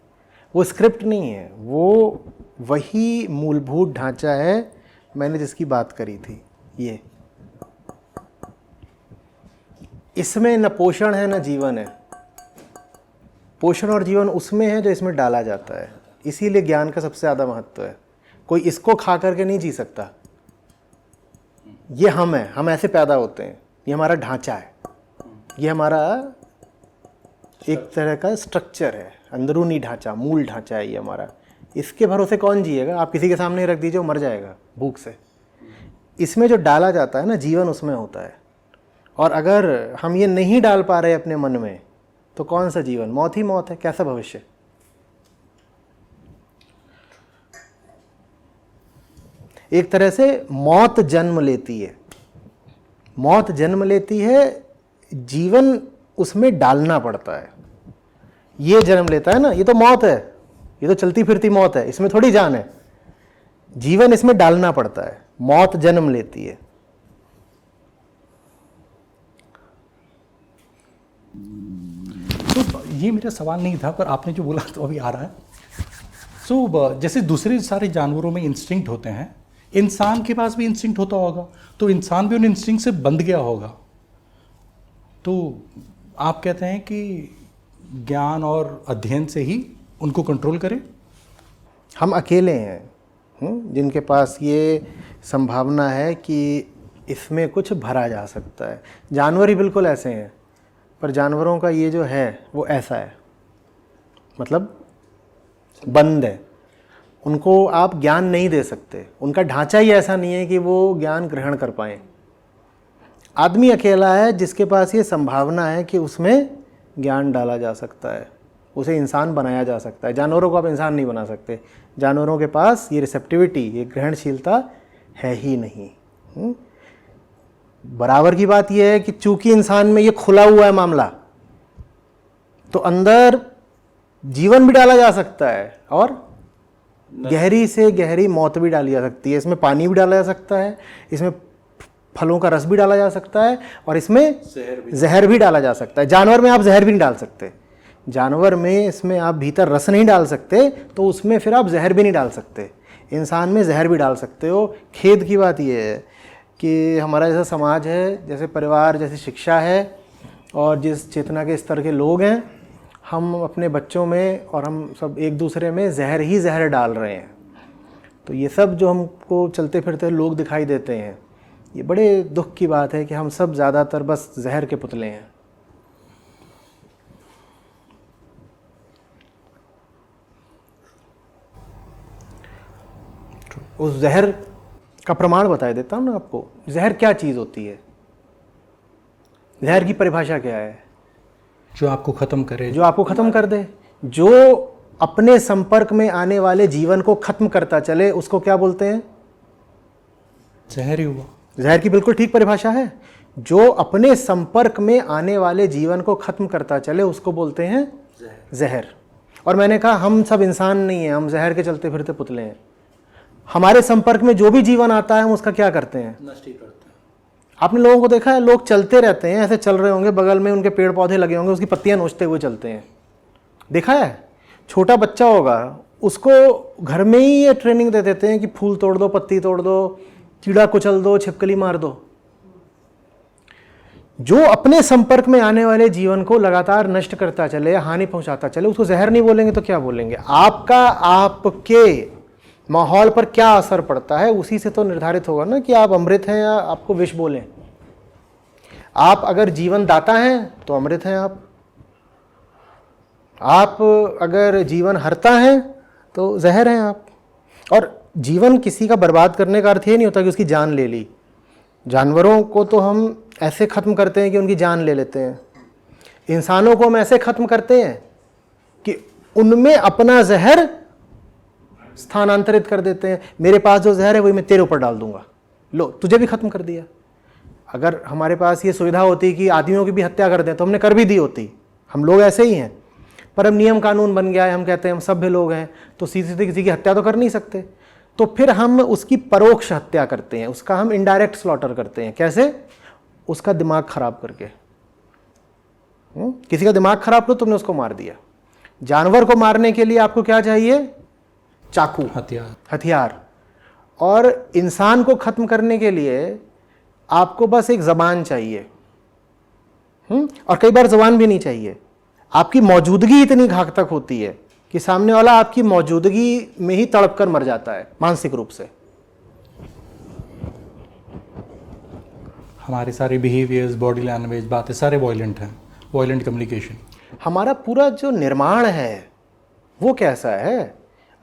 वो स्क्रिप्ट नहीं है, वो वही मूलभूत ढांचा है मैंने जिसकी बात करी थी। ये इसमें न पोषण है न जीवन है। पोषण और जीवन उसमें है जो इसमें डाला जाता है। इसीलिए ज्ञान का सबसे ज़्यादा महत्व है। कोई इसको खा करके नहीं जी सकता। ये हम हैं, हम ऐसे पैदा होते हैं, ये हमारा ढांचा है, ये हमारा एक तरह का स्ट्रक्चर है, अंदरूनी ढांचा, मूल ढांचा है ये हमारा। इसके भरोसे कौन जिएगा? आप किसी के सामने रख दीजिए, वो मर जाएगा भूख से। इसमें जो डाला जाता है ना, जीवन उसमें होता है। और अगर हम ये नहीं डाल पा रहे अपने मन में, तो कौन सा जीवन? मौत ही मौत है। कैसा भविष्य? एक तरह से मौत जन्म लेती है, मौत जन्म लेती है, जीवन उसमें डालना पड़ता है। ये जन्म लेता है ना, ये तो मौत है, ये तो चलती फिरती मौत है, इसमें थोड़ी जान है। जीवन इसमें डालना पड़ता है, मौत जन्म लेती है। तो ये मेरा सवाल नहीं था, पर आपने जो बोला तो अभी आ रहा है। सो जैसे दूसरे सारे जानवरों में इंस्टिंक्ट होते हैं, इंसान के पास भी इंस्टिंक्ट होता होगा, तो इंसान भी उन इंस्टिंक्ट से बंध गया होगा। तो आप कहते हैं कि ज्ञान और अध्ययन से ही उनको कंट्रोल करें? हम अकेले हैं जिनके पास ये संभावना है कि इसमें कुछ भरा जा सकता है। जानवर ही बिल्कुल ऐसे हैं, पर जानवरों का ये जो है वो ऐसा है, मतलब बंद है। उनको आप ज्ञान नहीं दे सकते, उनका ढांचा ही ऐसा नहीं है कि वो ज्ञान ग्रहण कर पाएँ। आदमी अकेला है जिसके पास ये संभावना है कि उसमें ज्ञान डाला जा सकता है, उसे इंसान बनाया जा सकता है। जानवरों को आप इंसान नहीं बना सकते, जानवरों के पास ये रिसेप्टिविटी, ये ग्रहणशीलता है ही नहीं। बराबर की बात यह है कि चूंकि इंसान में ये खुला हुआ है मामला, तो अंदर जीवन भी डाला जा सकता है और गहरी से गहरी मौत भी डाली जा सकती है। इसमें पानी भी डाला जा सकता है, इसमें फलों का रस भी डाला जा सकता है, और इसमें जहर भी डाला जा सकता है। जानवर में आप जहर भी नहीं डाल सकते, जानवर में इसमें आप भीतर रस नहीं डाल सकते, तो उसमें फिर आप जहर भी नहीं डाल सकते। इंसान में जहर भी डाल सकते हो। खेद की बात यह है कि हमारा जैसा समाज है, जैसे परिवार, जैसी शिक्षा है, और जिस चेतना के स्तर के लोग हैं, हम अपने बच्चों में और हम सब एक दूसरे में जहर ही जहर डाल रहे हैं। तो ये सब जो हमको चलते फिरते लोग दिखाई देते हैं, ये बड़े दुख की बात है कि हम सब ज़्यादातर बस जहर के पुतले हैं। उस जहर का प्रमाण बता देता हूँ ना आपको। जहर क्या चीज़ होती है? जहर की परिभाषा क्या है? जो आपको ख़त्म करे, जो आपको ख़त्म कर दे, जो अपने संपर्क में आने वाले जीवन को ख़त्म करता चले, उसको क्या बोलते हैं? जहर ही हुआ। जहर की बिल्कुल ठीक परिभाषा है। जो अपने संपर्क में आने वाले जीवन को ख़त्म करता चले, उसको बोलते हैं जहर। और मैंने कहा हम सब इंसान नहीं हैं, हम जहर के चलते फिरते पुतले हैं। हमारे संपर्क में जो भी जीवन आता है, हम उसका क्या करते हैं? नष्ट ही करते हैं। आपने लोगों को देखा है, लोग चलते रहते हैं, ऐसे चल रहे होंगे, बगल में उनके पेड़ पौधे लगे होंगे, उसकी पत्तियां नोचते हुए चलते हैं। देखा है? छोटा बच्चा होगा, उसको घर में ही ये ट्रेनिंग दे देते हैं कि फूल तोड़ दो, पत्ती तोड़ दो, कीड़ा कुचल दो, छिपकली मार दो। जो अपने संपर्क में आने वाले जीवन को लगातार नष्ट करता चले, हानि पहुंचाता चले, उसको जहर नहीं बोलेंगे तो क्या बोलेंगे? आपका आपके माहौल पर क्या असर पड़ता है, उसी से तो निर्धारित होगा ना कि आप अमृत हैं या आपको विष बोलें। आप अगर जीवन दाता हैं तो अमृत हैं आप अगर जीवन हरता हैं तो जहर हैं आप। और जीवन किसी का बर्बाद करने का अर्थ ये नहीं होता कि उसकी जान ले ली। जानवरों को तो हम ऐसे ख़त्म करते हैं कि उनकी जान ले लेते हैं। इंसानों को हम ऐसे ख़त्म करते हैं कि उनमें अपना जहर स्थानांतरित कर देते हैं। मेरे पास जो जहर है वही मैं तेरे ऊपर डाल दूंगा, लो तुझे भी ख़त्म कर दिया। अगर हमारे पास ये सुविधा होती कि आदमियों की भी हत्या कर दें तो हमने कर भी दी होती। हम लोग ऐसे ही हैं, पर अब नियम कानून बन गया है, हम कहते हैं हम सभ्य लोग हैं, तो सीधे सीधे किसी की हत्या तो कर नहीं सकते, तो फिर हम उसकी परोक्ष हत्या करते हैं, उसका हम इनडायरेक्ट स्लॉटर करते हैं। कैसे? उसका दिमाग खराब करके। किसी का दिमाग खराब करो, तुमने उसको मार दिया। जानवर को मारने के लिए आपको क्या चाहिए? चाकू, हथियार। और इंसान को खत्म करने के लिए आपको बस एक जबान चाहिए। और कई बार जबान भी नहीं चाहिए, आपकी मौजूदगी इतनी घातक होती है कि सामने वाला आपकी मौजूदगी में ही तड़प कर मर जाता है मानसिक रूप से। हमारे सारे बिहेवियर्स, बॉडी लैंग्वेज, बातें सारे वॉयलेंट हैं, वॉयलेंट कम्युनिकेशन। हमारा पूरा जो निर्माण है वो कैसा है?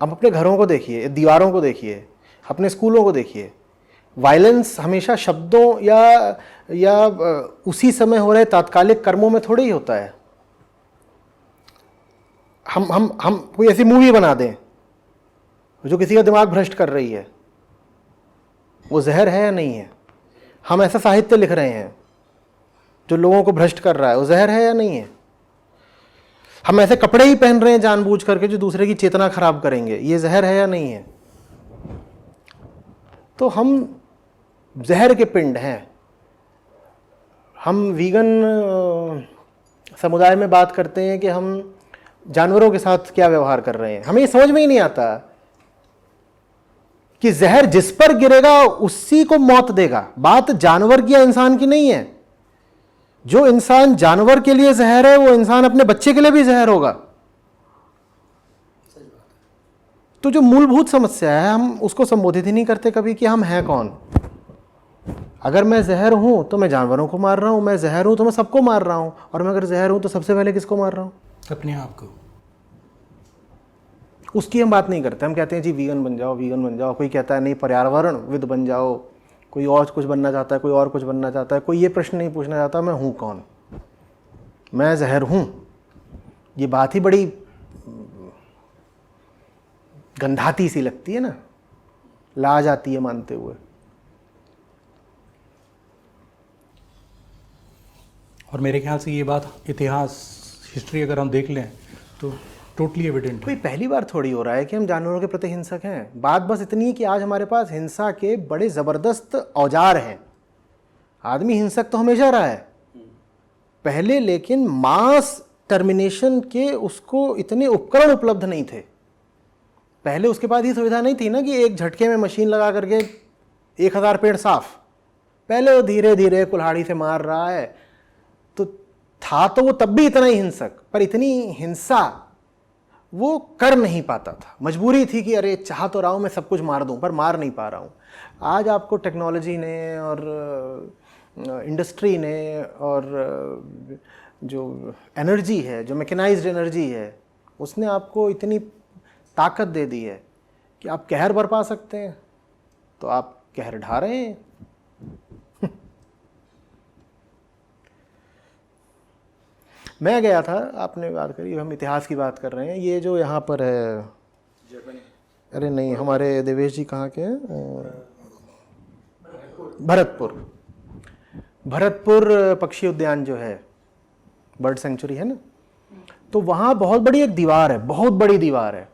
आप अपने घरों को देखिए, दीवारों को देखिए, अपने स्कूलों को देखिए। वायलेंस हमेशा शब्दों या उसी समय हो रहे तात्कालिक कर्मों में थोड़ी ही होता है। हम कोई ऐसी मूवी बना दें जो किसी का दिमाग भ्रष्ट कर रही है, वो जहर है या नहीं है? हम ऐसा साहित्य लिख रहे हैं जो लोगों को भ्रष्ट कर रहा है, वो जहर है या नहीं है? हम ऐसे कपड़े ही पहन रहे हैं जानबूझ करके जो दूसरे की चेतना खराब करेंगे, ये जहर है या नहीं है? तो हम जहर के पिंड हैं। हम वीगन समुदाय में बात करते हैं कि हम जानवरों के साथ क्या व्यवहार कर रहे हैं। हमें ये समझ में ही नहीं आता कि जहर जिस पर गिरेगा उसी को मौत देगा। बात जानवर की या इंसान की नहीं है। जो इंसान जानवर के लिए जहर है, वो इंसान अपने बच्चे के लिए भी जहर होगा। तो जो मूलभूत समस्या है, हम उसको संबोधित ही नहीं करते कभी कि हम हैं कौन। अगर मैं जहर हूं तो मैं जानवरों को मार रहा हूं, मैं जहर हूं तो मैं सबको मार रहा हूं, और मैं अगर जहर हूं तो सबसे पहले किसको मार रहा हूं? अपने आप को। उसकी हम बात नहीं करते। हम कहते हैं जी वीगन बन जाओ, वीगन बन जाओ। कोई कहता है नहीं पर्यावरणविद बन जाओ, कोई और कुछ बनना चाहता है, कोई और कुछ बनना चाहता है। कोई ये प्रश्न नहीं पूछना चाहता मैं हूं कौन, मैं जहर हूं। ये बात ही बड़ी गंधाती सी लगती है ना, लाज आती है मानते हुए। और मेरे ख्याल से ये बात इतिहास, हिस्ट्री अगर हम देख लें तो टोटली एविडेंट कोई है। पहली बार थोड़ी हो रहा है कि हम जानवरों के प्रति हिंसक हैं। बात बस इतनी है कि आज हमारे पास हिंसा के बड़े ज़बरदस्त औजार हैं। आदमी हिंसक तो हमेशा रहा है पहले, लेकिन मास टर्मिनेशन के उसको इतने उपकरण उपलब्ध नहीं थे पहले। उसके बाद ये सुविधा नहीं थी ना कि एक झटके में मशीन लगा करके 1000 पेड़ साफ। पहले वो धीरे धीरे कुल्हाड़ी से मार रहा है, तो था तो वो तब भी इतना ही हिंसक, पर इतनी हिंसा वो कर नहीं पाता था। मजबूरी थी कि अरे चाह तो रहा हूँ मैं सब कुछ मार दूँ, पर मार नहीं पा रहा हूँ। आज आपको टेक्नोलॉजी ने और इंडस्ट्री ने और जो एनर्जी है, जो मैकेनाइज्ड एनर्जी है, उसने आपको इतनी ताकत दे दी है कि आप कहर बरपा सकते हैं, तो आप कहर ढा रहे हैं। मैं गया था, आपने बात करी, हम इतिहास की बात कर रहे हैं। ये जो यहाँ पर है, अरे नहीं, हमारे देवेश जी कहाँ के हैं? भरतपुर पक्षी उद्यान जो है, बर्ड सेंचुरी है ना, तो वहाँ बहुत बड़ी एक दीवार है, बहुत बड़ी दीवार है,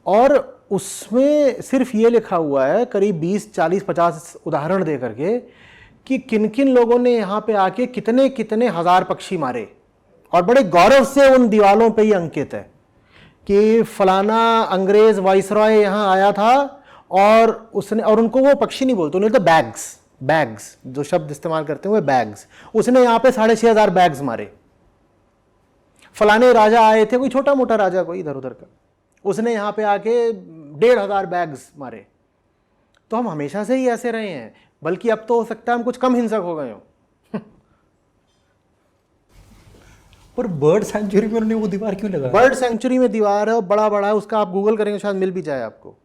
और उसमें सिर्फ ये लिखा हुआ है करीब 20, 40, 50 उदाहरण दे करके कि किन किन लोगों ने यहाँ पे आके कितने कितने हजार पक्षी मारे। और बड़े गौरव से उन दीवारों पे ही अंकित है कि फलाना अंग्रेज वाइसरॉय यहाँ आया था और उसने, और उनको वो पक्षी नहीं बोलते, उन्हें तो बैग्स जो शब्द इस्तेमाल करते हैं वो बैग्स, उसने यहाँ पे 6500 बैग्स मारे। फलाने राजा आए थे, कोई छोटा मोटा राजा कोई इधर उधर का, उसने यहाँ पे आके 1500 बैग्स मारे। तो हम हमेशा से ही ऐसे रहे हैं, बल्कि अब तो हो सकता है हम कुछ कम हिंसक हो गए हो। पर बर्ड सेंचुरी में उन्होंने वो दीवार क्यों लगाया? बर्ड सेंचुरी में दीवार है और बड़ा है, उसका आप गूगल करेंगे शायद मिल भी जाए आपको।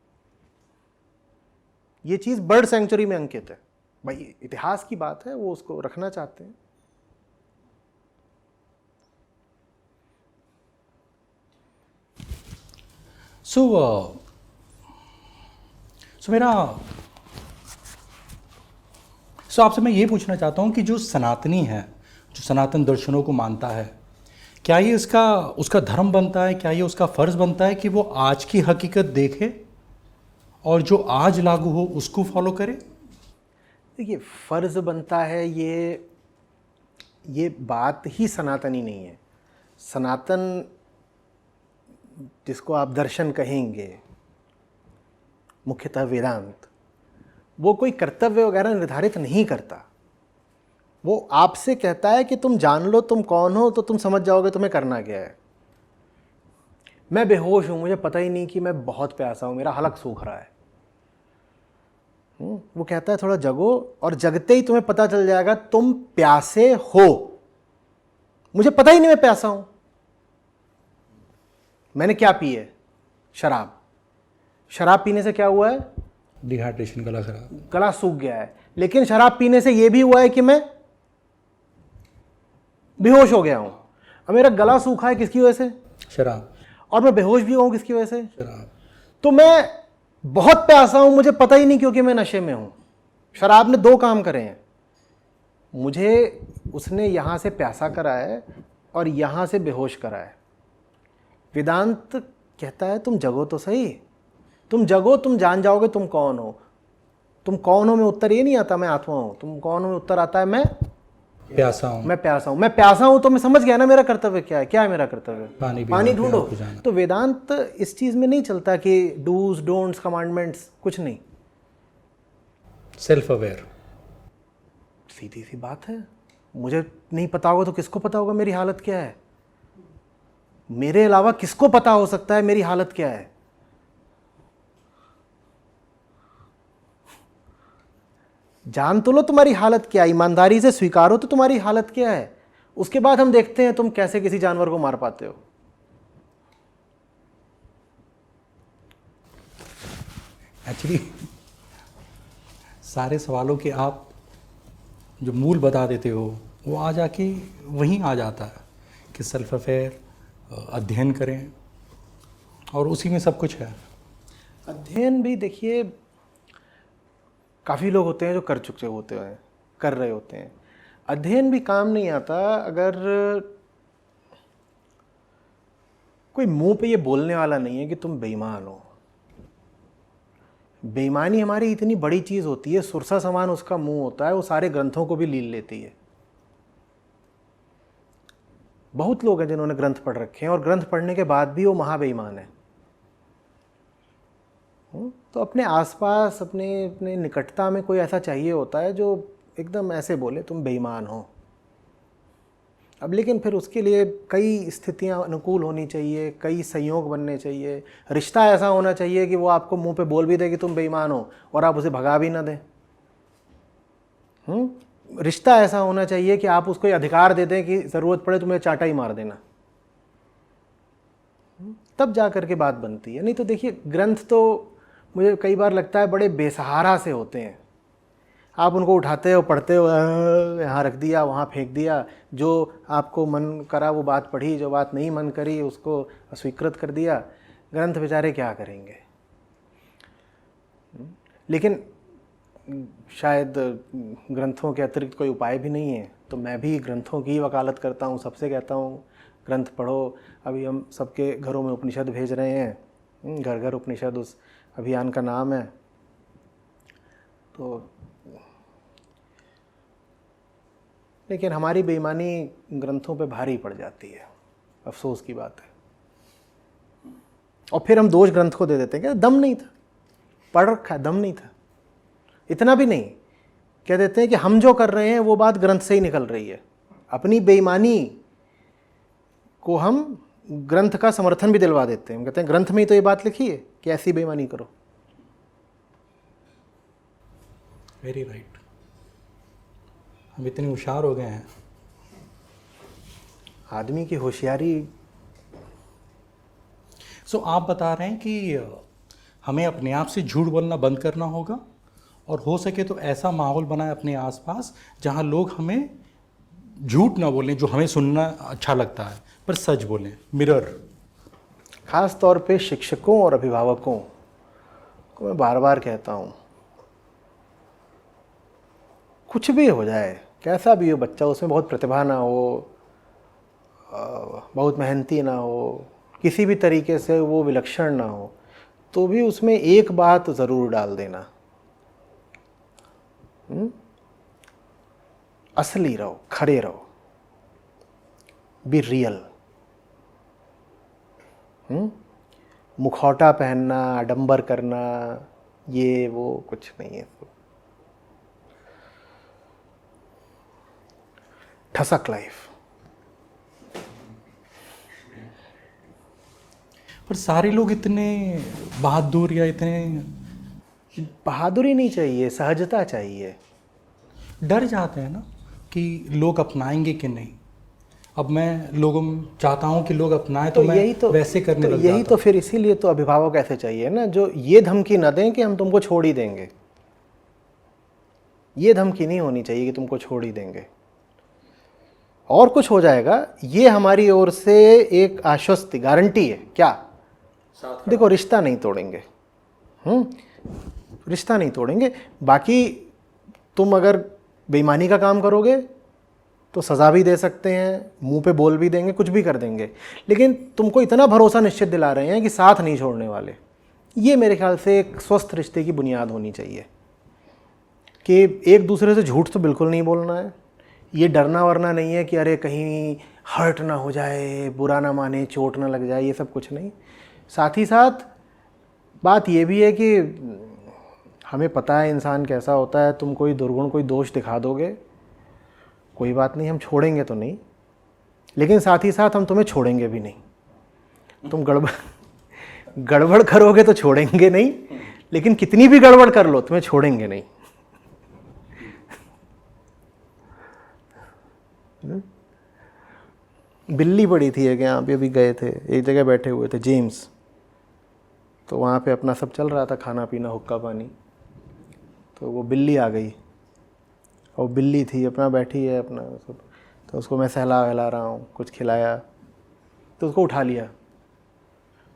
ये चीज बर्ड सेंचुरी में अंकित है। भाई इतिहास की बात है, वो उसको रखना चाहते हैं। सो आपसे मैं ये पूछना चाहता हूँ कि जो सनातनी है, जो सनातन दर्शनों को मानता है, क्या ये उसका धर्म बनता है, क्या ये उसका फ़र्ज़ बनता है कि वो आज की हकीकत देखे और जो आज लागू हो उसको फॉलो करे? देखिए, फ़र्ज़ बनता है, ये बात ही सनातनी नहीं है। सनातन जिसको आप दर्शन कहेंगे, मुख्यतः वेदांत, वो कोई कर्तव्य वगैरह निर्धारित नहीं करता। वो आपसे कहता है कि तुम जान लो तुम कौन हो, तो तुम समझ जाओगे तुम्हें करना क्या है। मैं बेहोश हूँ, मुझे पता ही नहीं कि मैं बहुत प्यासा हूँ, मेरा हलक सूख रहा है। वो कहता है थोड़ा जगो, और जगते ही तुम्हें पता चल जाएगा तुम प्यासे हो। मुझे पता ही नहीं मैं प्यासा हूं। मैंने क्या पी है? शराब। शराब पीने से क्या हुआ है? डिहाइड्रेशन, गला खराब। गला सूख गया है। लेकिन शराब पीने से यह भी हुआ है कि मैं बेहोश हो गया हूं। अब मेरा गला सूखा है किसकी वजह से? शराब। और मैं बेहोश भी हूं किसकी वजह से? शराब। तो मैं बहुत प्यासा हूं, मुझे पता ही नहीं क्योंकि मैं नशे में हूं। शराब ने दो काम करे हैं, मुझे उसने यहां से प्यासा करा है और यहां से बेहोश करा है। वेदांत कहता है तुम जगो तो सही, तुम जगो, तुम जान जाओगे तुम कौन हो। तुम कौन हो में उत्तर ये नहीं आता मैं आत्मा हूं, तुम कौन हो में उत्तर आता है मैं प्यासा हूं। मैं प्यासा हूं। मैं प्यासा हूं तो मैं समझ गया ना मेरा कर्तव्य क्या है। क्या है मेरा कर्तव्य? पानी ढूंढो। तो वेदांत इस चीज में नहीं चलता कि डूज डोंट्स कमांडमेंट्स, कुछ नहीं। Self aware. सीधी सी बात है। मुझे नहीं पता होगा तो किसको पता होगा मेरी हालत क्या है? मेरे अलावा किसको पता हो सकता है मेरी हालत क्या है? जान तो लो तुम्हारी हालत क्या है, ईमानदारी से स्वीकारो तो तुम्हारी हालत क्या है। उसके बाद हम देखते हैं तुम कैसे किसी जानवर को मार पाते हो। एक्चुअली सारे सवालों के आप जो मूल बता देते हो वो आ जाके वहीं आ जाता है कि सेल्फ अफेयर, अध्ययन करें, और उसी में सब कुछ है। अध्ययन भी देखिए, काफ़ी लोग होते हैं जो कर चुके होते हैं, कर रहे होते हैं। अध्ययन भी काम नहीं आता अगर कोई मुंह पे ये बोलने वाला नहीं है कि तुम बेईमान हो। बेईमानी हमारी इतनी बड़ी चीज़ होती है, सुरसा समान उसका मुंह होता है, वो सारे ग्रंथों को भी लील लेती है। बहुत लोग हैं जिन्होंने ग्रंथ पढ़ रखे हैं और ग्रंथ पढ़ने के बाद भी वो महाबेईमान है। तो अपने आसपास, अपने अपने निकटता में कोई ऐसा चाहिए होता है जो एकदम ऐसे बोले तुम बेईमान हो। अब लेकिन फिर उसके लिए कई स्थितियां अनुकूल होनी चाहिए, कई संयोग बनने चाहिए। रिश्ता ऐसा होना चाहिए कि वो आपको मुंह पे बोल भी दे कि तुम बेईमान हो और आप उसे भगा भी ना दें। रिश्ता ऐसा होना चाहिए कि आप उसको अधिकार दे दें कि ज़रूरत पड़े तुम्हें चाटा ही मार देना, तब जा करके बात बनती है। नहीं तो देखिए, ग्रंथ तो मुझे कई बार लगता है बड़े बेसहारा से होते हैं। आप उनको उठाते हो, पढ़ते हो, यहाँ रख दिया, वहाँ फेंक दिया, जो आपको मन करा वो बात पढ़ी, जो बात नहीं मन करी उसको अस्वीकृत कर दिया। ग्रंथ बेचारे क्या करेंगे? लेकिन शायद ग्रंथों के अतिरिक्त कोई उपाय भी नहीं है, तो मैं भी ग्रंथों की वकालत करता हूँ, सबसे कहता हूँ ग्रंथ पढ़ो। अभी हम सबके घरों में उपनिषद भेज रहे हैं, घर घर उपनिषद उस अभियान का नाम है। तो लेकिन हमारी बेईमानी ग्रंथों पे भारी पड़ जाती है, अफसोस की बात है। और फिर हम दोष ग्रंथ को दे देते हैं कि दम नहीं था, पढ़ रखा है, दम नहीं था। इतना भी नहीं, कह देते हैं कि हम जो कर रहे हैं वो बात ग्रंथ से ही निकल रही है। अपनी बेईमानी को हम ग्रंथ का समर्थन भी दिलवा देते हैं। हम कहते हैं ग्रंथ में ही तो ये बात लिखी है कि ऐसी बेईमानी करो। Very right. हम इतने होशियार हो गए हैं। आदमी की होशियारी। सो आप बता रहे हैं कि हमें अपने आप से झूठ बोलना बंद करना होगा, और हो सके तो ऐसा माहौल बनाए अपने आसपास जहां लोग हमें झूठ ना बोलें, जो हमें सुनना अच्छा लगता है, पर सच बोलें। मिरर। खास तौर पे शिक्षकों और अभिभावकों को मैं बार बार कहता हूँ, कुछ भी हो जाए, कैसा भी हो बच्चा, उसमें बहुत प्रतिभा ना हो, बहुत मेहनती ना हो, किसी भी तरीके से वो विलक्षण ना हो, तो भी उसमें एक बात ज़रूर डाल देना, असली रहो, खरे रहो, बी रियल। मुखौटा पहनना, आडंबर करना, ये वो कुछ नहीं है। ठसक लाइफ। पर सारे लोग इतने बहादुर या इतने बहादुरी नहीं चाहिए, सहजता चाहिए। डर जाते हैं ना कि लोग अपनाएंगे कि नहीं। अब मैं लोगों चाहता हूँ कि लोग अपनाएं तो मैं वैसे करने लग यही जाता तो फिर इसीलिए तो अभिभावक ऐसे चाहिए ना, जो ये धमकी न दें कि हम तुमको छोड़ ही देंगे। ये धमकी नहीं होनी चाहिए कि तुमको छोड़ ही देंगे और कुछ हो जाएगा। ये हमारी ओर से एक आश्वस्ति, गारंटी है। क्या? देखो, रिश्ता नहीं तोड़ेंगे, रिश्ता नहीं तोड़ेंगे। बाकी तुम अगर बेईमानी का काम करोगे तो सज़ा भी दे सकते हैं, मुंह पे बोल भी देंगे, कुछ भी कर देंगे, लेकिन तुमको इतना भरोसा निश्चित दिला रहे हैं कि साथ नहीं छोड़ने वाले। ये मेरे ख्याल से एक स्वस्थ रिश्ते की बुनियाद होनी चाहिए कि एक दूसरे से झूठ तो बिल्कुल नहीं बोलना है। ये डरना वरना नहीं है कि अरे कहीं हर्ट ना हो जाए, बुरा ना माने, चोट ना लग जाए, ये सब कुछ नहीं। साथ ही साथ बात ये भी है कि हमें पता है इंसान कैसा होता है। तुम कोई दुर्गुण, कोई दोष दिखा दोगे, कोई बात नहीं, हम छोड़ेंगे तो नहीं, लेकिन साथ ही साथ हम तुम्हें छोड़ेंगे भी नहीं। तुम गड़बड़ करोगे तो छोड़ेंगे नहीं, लेकिन कितनी भी गड़बड़ कर लो तुम्हें छोड़ेंगे नहीं। बिल्ली पड़ी थी एक, यहाँ पे अभी गए थे, एक जगह बैठे हुए थे, जेम्स, तो वहाँ पे अपना सब चल रहा था, खाना पीना, हुक्का पानी। तो वो बिल्ली आ गई, और बिल्ली थी अपना बैठी है अपना सब, तो उसको मैं सहला वहला रहा हूँ, कुछ खिलाया, तो उसको उठा लिया।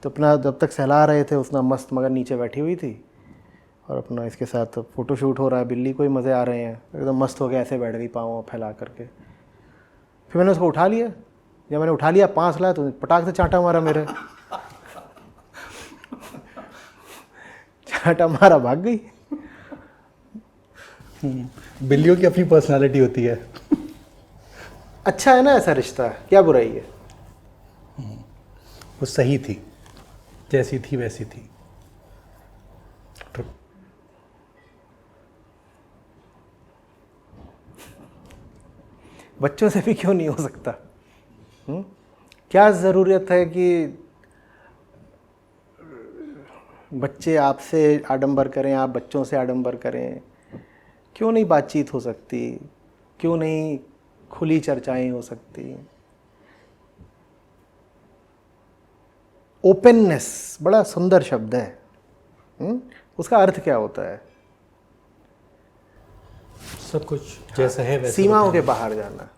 तो अपना जब तक सहला रहे थे उसने मस्त मगर नीचे बैठी हुई थी और अपना इसके साथ फ़ोटो शूट हो रहा है, बिल्ली को ही मज़े आ रहे हैं, एकदम मस्त हो गया, ऐसे बैठ गई पाँव फैला करके। फिर मैंने उसको उठा लिया, जब मैंने उठा लिया, पाँच लाया तो पटाख से चांटा मारा मेरे। चांटा मारा, भाग गई। बिल्लियों की अपनी पर्सनालिटी होती है। अच्छा है ना ऐसा रिश्ता, क्या बुराई है? वो सही थी, जैसी थी वैसी थी। बच्चों से भी क्यों नहीं हो सकता? क्या ज़रूरत है कि बच्चे आपसे आडंबर करें, आप बच्चों से आडंबर करें? क्यों नहीं बातचीत हो सकती? क्यों नहीं खुली चर्चाएं हो सकती? ओपननेस बड़ा सुंदर शब्द है। उसका अर्थ क्या होता है? सब कुछ जैसा है वैसा, सीमाओं के बाहर जाना।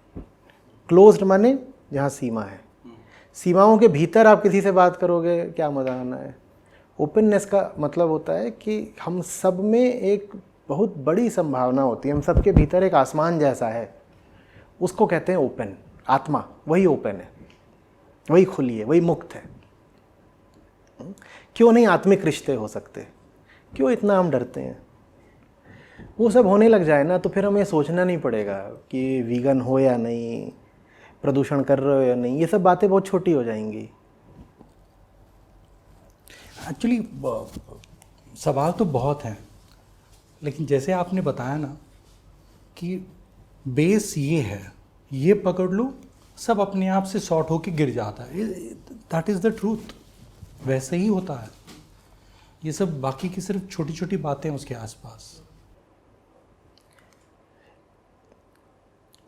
क्लोज्ड माने जहाँ सीमा है, सीमाओं के भीतर आप किसी से बात करोगे, क्या मज़ा आना है। ओपननेस का मतलब होता है कि हम सब में एक बहुत बड़ी संभावना होती है, हम सब के भीतर एक आसमान जैसा है, उसको कहते हैं ओपन। आत्मा वही ओपन है, वही खुली है, वही मुक्त है। क्यों नहीं आत्मिक रिश्ते हो सकते? क्यों इतना हम डरते हैं? वो सब होने लग जाए ना तो फिर हमें सोचना नहीं पड़ेगा कि वीगन हो या नहीं, प्रदूषण कर रहे हो या नहीं, ये सब बातें बहुत छोटी हो जाएंगी। एक्चुअली सवाल तो बहुत हैं, लेकिन जैसे आपने बताया ना कि बेस ये है, ये पकड़ लो, सब अपने आप से शॉर्ट होके गिर जाता है। That is the truth. वैसे ही होता है। ये सब बाकी की सिर्फ छोटी छोटी बातें हैं उसके आसपास।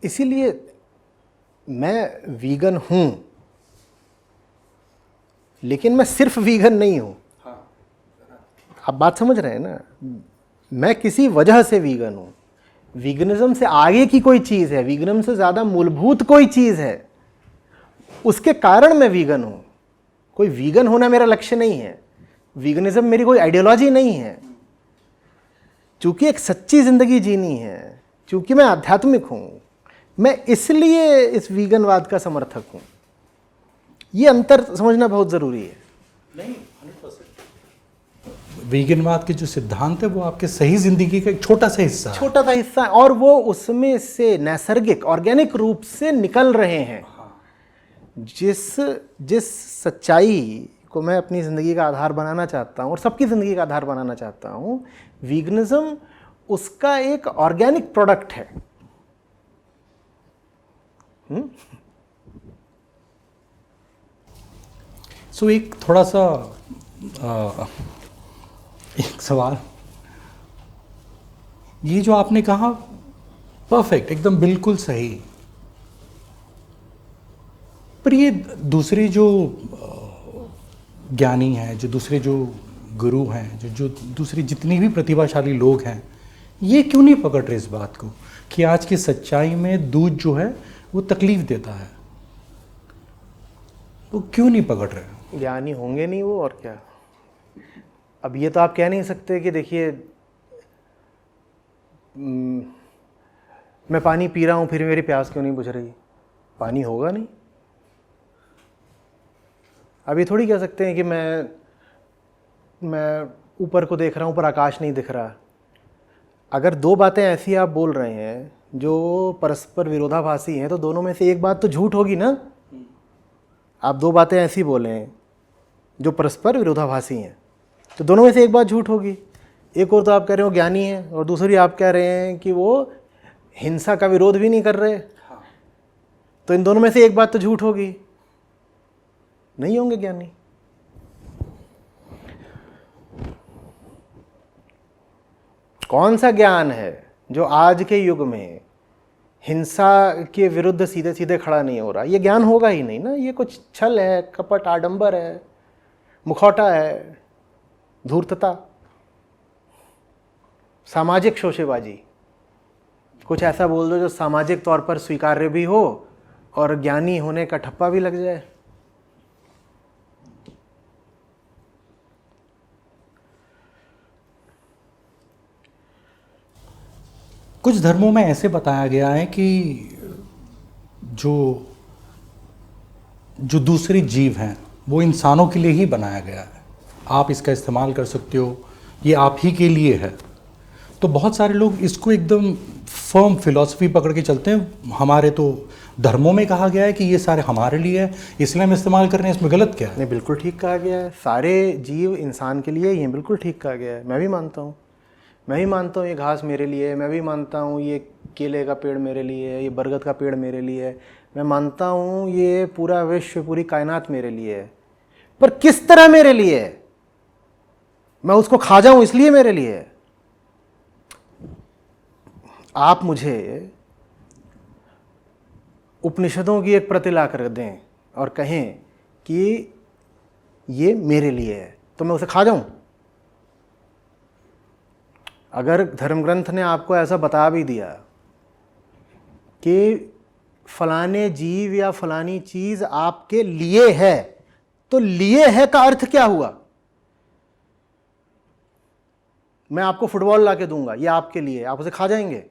इसीलिए मैं वीगन हूँ, लेकिन मैं सिर्फ वीगन नहीं हूँ। आप बात समझ रहे हैं ना? मैं किसी वजह से वीगन हूँ। वीगनिज्म से आगे की कोई चीज़ है, वीगनिज्म से ज़्यादा मूलभूत कोई चीज़ है, उसके कारण मैं वीगन हूँ। कोई वीगन होना मेरा लक्ष्य नहीं है, वीगनिज्म मेरी कोई आइडियोलॉजी नहीं है। चूँकि एक सच्ची ज़िंदगी जीनी है, चूँकि मैं आध्यात्मिक हूँ, मैं इसलिए इस वीगनवाद का समर्थक हूँ। ये अंतर समझना बहुत ज़रूरी है। नहीं, 100%। वीगनवाद के जो सिद्धांत है वो आपके सही जिंदगी का एक छोटा सा हिस्सा है। छोटा सा हिस्सा है, और वो उसमें से नैसर्गिक, ऑर्गेनिक रूप से निकल रहे हैं। जिस सच्चाई को मैं अपनी ज़िंदगी का आधार बनाना चाहता हूँ और सबकी ज़िंदगी का आधार बनाना चाहता हूँ, वीगनिज्म उसका एक ऑर्गेनिक प्रोडक्ट है। सो एक थोड़ा सा एक सवाल, ये जो आपने कहा परफेक्ट, एकदम बिल्कुल सही। पर ये दूसरे जो ज्ञानी हैं, जो दूसरे जो गुरु हैं, जो दूसरे जितनी भी प्रतिभाशाली लोग हैं, ये क्यों नहीं पकड़ रहे इस बात को कि आज की सच्चाई में दूध जो है वो तकलीफ देता है? वो क्यों नहीं पकड़ रहे? ज्ञानी होंगे नहीं वो, और क्या। अब ये तो आप कह नहीं सकते कि देखिए मैं पानी पी रहा हूँ फिर मेरी प्यास क्यों नहीं बुझ रही, पानी होगा नहीं। अब ये थोड़ी कह सकते हैं कि मैं ऊपर को देख रहा हूँ पर आकाश नहीं दिख रहा। अगर दो बातें ऐसी आप बोल रहे हैं जो परस्पर विरोधाभासी हैं तो दोनों में से एक बात तो झूठ होगी ना। आप दो बातें ऐसी बोलें जो परस्पर विरोधाभासी हैं तो दोनों में से एक बात झूठ होगी। एक और तो आप कह रहे हो ज्ञानी है और दूसरी आप कह रहे हैं कि वो हिंसा का विरोध भी नहीं कर रहे। तो इन दोनों में से एक बात तो झूठ होगी, नहीं होंगे ज्ञानी। कौन सा ज्ञान है जो आज के युग में हिंसा के विरुद्ध सीधे सीधे खड़ा नहीं हो रहा? ये ज्ञान होगा ही नहीं ना। ये कुछ छल है, कपट, आडंबर है, मुखौटा है, धूर्तता, सामाजिक शोषेबाजी। कुछ ऐसा बोल दो जो सामाजिक तौर पर स्वीकार्य भी हो और ज्ञानी होने का ठप्पा भी लग जाए। कुछ धर्मों में ऐसे बताया गया है कि जो दूसरे जीव हैं वो इंसानों के लिए ही बनाया गया है, आप इसका इस्तेमाल कर सकते हो, ये आप ही के लिए है। तो बहुत सारे लोग इसको एकदम फर्म फिलॉसफी पकड़ के चलते हैं। हमारे तो धर्मों में कहा गया है कि ये सारे हमारे लिए है, इसलिए हम इस्तेमाल कर रहे हैं, इसमें गलत क्या है? नहीं, बिल्कुल ठीक कहा गया है। सारे जीव इंसान के लिए ही हैं, बिल्कुल ठीक कहा गया है। मैं भी मानता हूँ ये घास मेरे लिए है, मैं भी मानता हूँ ये केले का पेड़ मेरे लिए है, ये बरगद का पेड़ मेरे लिए है, मैं मानता हूँ ये पूरा विश्व, पूरी कायनात मेरे लिए है। पर किस तरह मेरे लिए है? मैं उसको खा जाऊं इसलिए मेरे लिए है? आप मुझे उपनिषदों की एक प्रति ला कर दें और कहें कि ये मेरे लिए है तो मैं उसे खा जाऊं? अगर धर्म ग्रंथ ने आपको ऐसा बता भी दिया कि फलाने जीव या फलानी चीज आपके लिए है, तो लिए है का अर्थ क्या हुआ? मैं आपको फुटबॉल ला के दूंगा, ये आपके लिए, आप उसे खा जाएंगे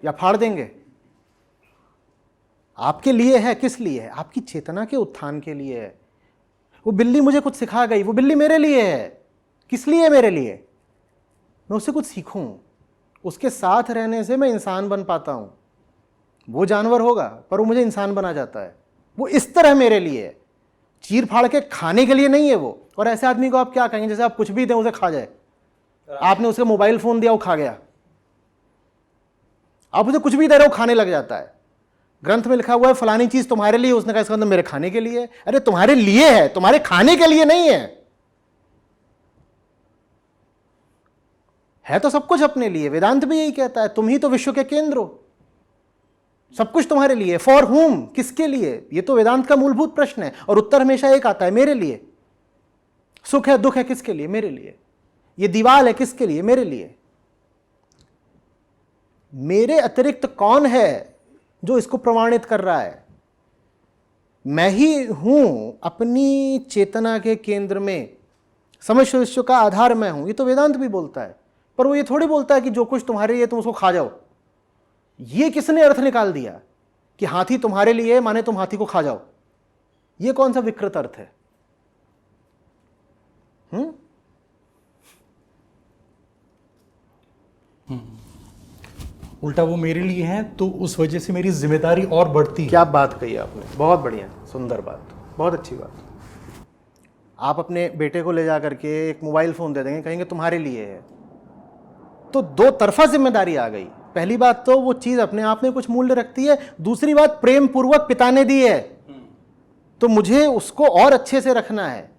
या फाड़ देंगे? आपके लिए है, किस लिए है? आपकी चेतना के उत्थान के लिए है। वो बिल्ली मुझे कुछ सिखा गई, वो बिल्ली मेरे लिए है। किस लिए मेरे लिए? मैं उससे कुछ सीखूं, उसके साथ रहने से मैं इंसान बन पाता हूं। वो जानवर होगा पर वो मुझे इंसान बना जाता है। वो इस तरह मेरे लिए है, चीर फाड़ के खाने के लिए नहीं है वो। और ऐसे आदमी को आप क्या कहेंगे जैसे आप कुछ भी दें उसे खा जाए। आपने उसे मोबाइल फोन दिया, वो खा गया। आप उसे कुछ भी दे रहे हो, खाने लग जाता है। ग्रंथ में लिखा हुआ है फलानी चीज तुम्हारे लिए, उसने कहा इसका मतलब मेरे खाने के लिए है। अरे तुम्हारे लिए है, तुम्हारे खाने के लिए नहीं है तो सब कुछ अपने लिए। वेदांत भी यही कहता है, तुम ही तो विश्व के केंद्र हो, सब कुछ तुम्हारे लिए। फॉर हुम, किसके लिए? ये तो वेदांत का मूलभूत प्रश्न है और उत्तर हमेशा एक आता है, मेरे लिए। सुख है, दुख है, किसके लिए? मेरे लिए। ये दीवार है, किसके लिए? मेरे लिए। मेरे अतिरिक्त कौन है जो इसको प्रमाणित कर रहा है? मैं ही हूं अपनी चेतना के केंद्र में, समस्त विश्व का आधार मैं हूं। ये तो वेदांत भी बोलता है। पर वो ये थोड़ी बोलता है कि जो कुछ तुम्हारे लिए तुम उसको खा जाओ। ये किसने अर्थ निकाल दिया कि हाथी तुम्हारे लिए माने तुम हाथी को खा जाओ? ये कौन सा विकृत अर्थ है? उल्टा वो मेरे लिए है तो उस वजह से मेरी जिम्मेदारी और बढ़ती है। क्या बात कही आपने, बहुत बढ़िया, सुंदर बात, बहुत अच्छी बात। आप अपने बेटे को ले जा करके एक मोबाइल फोन दे देंगे, कहेंगे तुम्हारे लिए है, तो दो तरफा जिम्मेदारी आ गई। पहली बात तो वो चीज अपने आप में कुछ मूल्य रखती है, दूसरी बात प्रेम पूर्वक पिता ने दी है तो मुझे उसको और अच्छे से रखना है।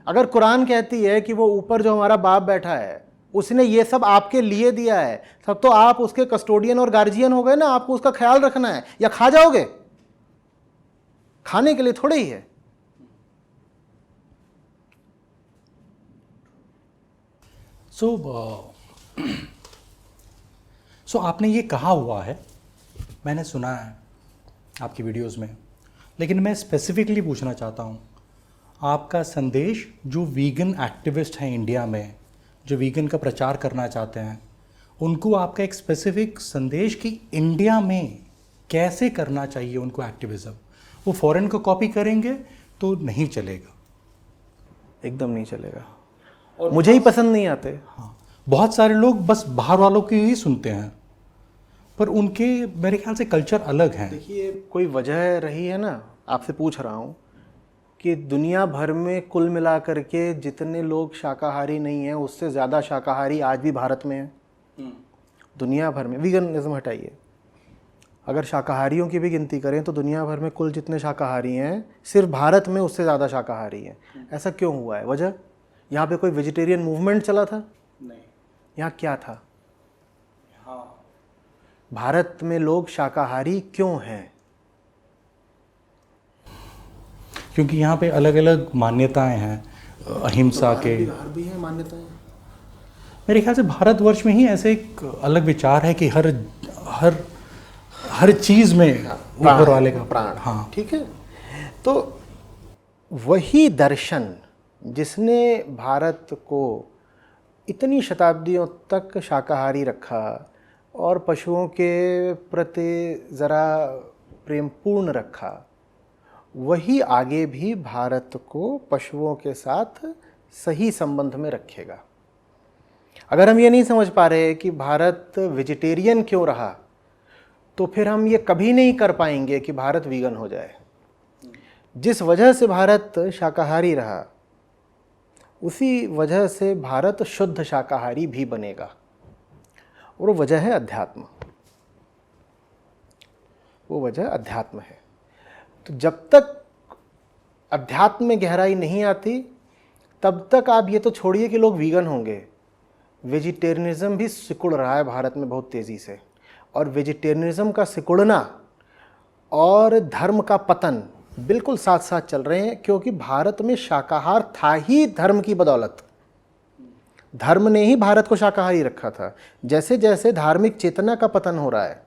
अगर कुरान कहती है कि वो ऊपर जो हमारा बाप बैठा है उसने ये सब आपके लिए दिया है, सब तो आप उसके कस्टोडियन और गार्जियन हो गए ना, आपको उसका ख्याल रखना है। या खा जाओगे? खाने के लिए थोड़े ही है। सो आपने ये कहा हुआ है, मैंने सुना है आपकी वीडियोस में, लेकिन मैं स्पेसिफिकली पूछना चाहता हूँ, आपका संदेश जो वीगन एक्टिविस्ट हैं इंडिया में, जो वीगन का प्रचार करना चाहते हैं, उनको आपका एक स्पेसिफिक संदेश कि इंडिया में कैसे करना चाहिए उनको एक्टिविज़म। वो फॉरेन को कॉपी करेंगे तो नहीं चलेगा, एकदम नहीं चलेगा, और मुझे ही पसंद नहीं आते। हाँ, बहुत सारे लोग बस बाहर वालों की ही सुनते हैं, पर उनके मेरे ख्याल से कल्चर अलग हैं। देखिए, कोई वजह रही है ना, आपसे पूछ रहा हूँ कि दुनिया भर में कुल मिलाकर के जितने लोग शाकाहारी नहीं हैं, उससे ज़्यादा शाकाहारी आज भी भारत में है। दुनिया भर में, वीगनिज्म हटाइए, अगर शाकाहारियों की भी गिनती करें तो दुनिया भर में कुल जितने शाकाहारी हैं, सिर्फ भारत में उससे ज़्यादा शाकाहारी हैं। ऐसा क्यों हुआ है? वजह, यहाँ पे कोई वेजिटेरियन मूवमेंट चला था? नहीं। यहाँ क्या था? हाँ, भारत में लोग शाकाहारी क्यों हैं? क्योंकि यहाँ पे अलग अलग मान्यताएं हैं, अहिंसा के। बिहार भी है मान्यताएं। मेरे ख्याल से भारतवर्ष में ही ऐसे एक अलग विचार है कि हर हर हर चीज़ में ऊपर वाले का प्राण। हाँ, ठीक है। तो वही दर्शन जिसने भारत को इतनी शताब्दियों तक शाकाहारी रखा और पशुओं के प्रति ज़रा प्रेमपूर्ण रखा, वही आगे भी भारत को पशुओं के साथ सही संबंध में रखेगा। अगर हम ये नहीं समझ पा रहे कि भारत वेजिटेरियन क्यों रहा, तो फिर हम ये कभी नहीं कर पाएंगे कि भारत वीगन हो जाए। जिस वजह से भारत शाकाहारी रहा, उसी वजह से भारत शुद्ध शाकाहारी भी बनेगा, और वो वजह है अध्यात्म। वो वजह अध्यात्म है। तो जब तक अध्यात्म में गहराई नहीं आती, तब तक आप ये तो छोड़िए कि लोग वीगन होंगे, वेजिटेरियनिज्म भी सिकुड़ रहा है भारत में बहुत तेज़ी से। और वेजिटेरियनिज्म का सिकुड़ना और धर्म का पतन बिल्कुल साथ साथ चल रहे हैं, क्योंकि भारत में शाकाहार था ही धर्म की बदौलत। धर्म ने ही भारत को शाकाहारी रखा था। जैसे जैसे धार्मिक चेतना का पतन हो रहा है,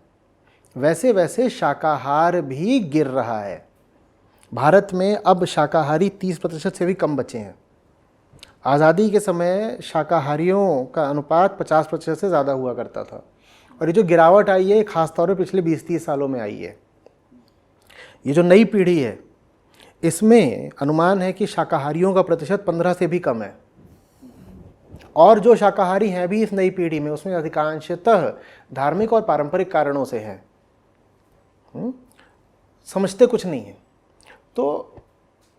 वैसे वैसे शाकाहार भी गिर रहा है। भारत में अब शाकाहारी 30% से भी कम बचे हैं। आज़ादी के समय शाकाहारियों का अनुपात 50% से ज़्यादा हुआ करता था, और ये जो गिरावट आई है, ख़ासतौर पर पिछले 20-30 सालों में आई है। ये जो नई पीढ़ी है, इसमें अनुमान है कि शाकाहारियों का प्रतिशत 15 से भी कम है, और जो शाकाहारी हैं भी इस नई पीढ़ी में, उसमें अधिकांशतः धार्मिक और पारंपरिक कारणों से हैं। समझते कुछ नहीं है। तो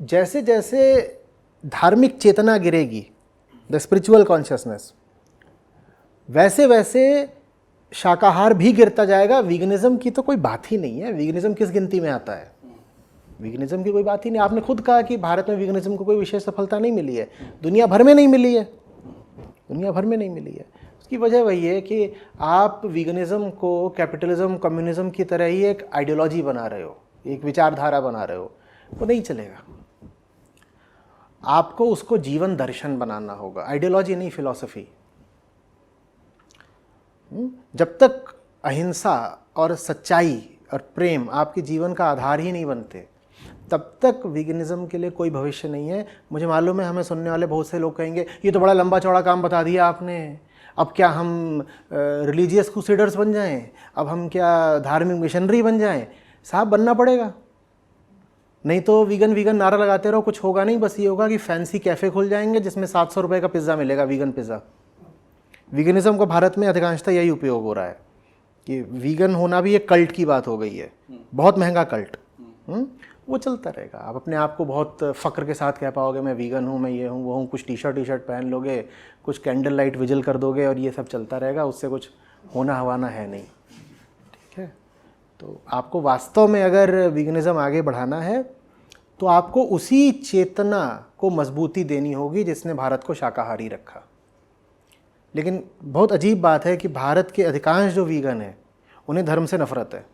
जैसे जैसे धार्मिक चेतना गिरेगी, द स्पिरिचुअल कॉन्शियसनेस, वैसे वैसे शाकाहार भी गिरता जाएगा। वीगनिज्म की तो कोई बात ही नहीं है। वीगनिज्म किस गिनती में आता है? वीगनिज्म की कोई बात ही नहीं। आपने खुद कहा कि भारत में वीगनिज्म को कोई विशेष सफलता नहीं मिली है, दुनिया भर में नहीं मिली है, दुनिया भर में नहीं मिली है। उसकी वजह वही है कि आप वीगनिज्म को कैपिटलिज्म, कम्युनिज्म की तरह ही एक आइडियोलॉजी बना रहे हो, एक विचारधारा बना रहे हो। वो नहीं चलेगा। आपको उसको जीवन दर्शन बनाना होगा, आइडियोलॉजी नहीं, फिलॉसफी। जब तक अहिंसा और सच्चाई और प्रेम आपके जीवन का आधार ही नहीं बनते, तब तक वीगनिज्म के लिए कोई भविष्य नहीं है। मुझे मालूम है हमें सुनने वाले बहुत से लोग कहेंगे, ये तो बड़ा लंबा चौड़ा काम बता दिया आपने, अब क्या हम रिलीजियस क्रूसेडर्स बन जाएं, अब हम क्या धार्मिक मिशनरी बन जाएं? साहब, बनना पड़ेगा, नहीं तो वीगन वीगन नारा लगाते रहो, कुछ होगा नहीं। बस ये होगा कि फैंसी कैफ़े खुल जाएंगे जिसमें 700 रुपये का पिज़्ज़ा मिलेगा, वीगन पिज़्ज़ा। वीगनिज्म का भारत में अधिकांशतः यही उपयोग हो रहा है कि वीगन होना भी एक कल्ट की बात हो गई है, बहुत महंगा कल्ट। वो चलता रहेगा। आप अपने आप को बहुत फ़ख्र के साथ कह पाओगे, मैं वीगन हूँ, मैं ये हूँ, वो हूँ, कुछ टी शर्ट पहन लोगे, कुछ कैंडल लाइट विजिल कर दोगे, और ये सब चलता रहेगा। उससे कुछ होना हवाना है नहीं। ठीक है। तो आपको वास्तव में अगर वीगनिज्म आगे बढ़ाना है, तो आपको उसी चेतना को मजबूती देनी होगी जिसने भारत को शाकाहारी रखा। लेकिन बहुत अजीब बात है कि भारत के अधिकांश जो वीगन हैं उन्हें धर्म से नफरत है।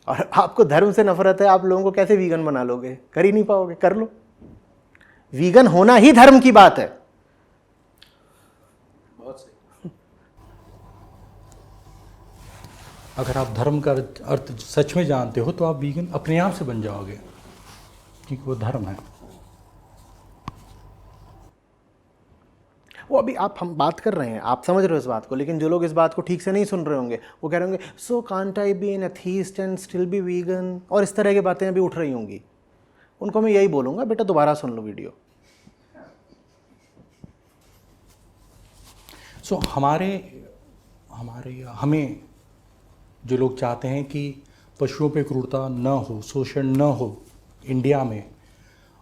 और आपको धर्म से नफरत है, आप लोगों को कैसे वीगन बना लोगे? कर ही नहीं पाओगे। कर लो। वीगन होना ही धर्म की बात है। बहुत सही। अगर आप धर्म का अर्थ सच में जानते हो तो आप वीगन अपने आप से बन जाओगे, क्योंकि वो धर्म है। वो अभी हम बात कर रहे हैं, आप समझ रहे हो इस बात को, लेकिन जो लोग इस बात को ठीक से नहीं सुन रहे होंगे वो कह रहे होंगे so can't I be an atheist and still be vegan, और इस तरह की बातें अभी उठ रही होंगी। उनको मैं यही बोलूँगा, बेटा दोबारा सुन लो वीडियो। सो हमें जो लोग चाहते हैं कि पशुओं पे क्रूरता न हो, शोषण न हो इंडिया में,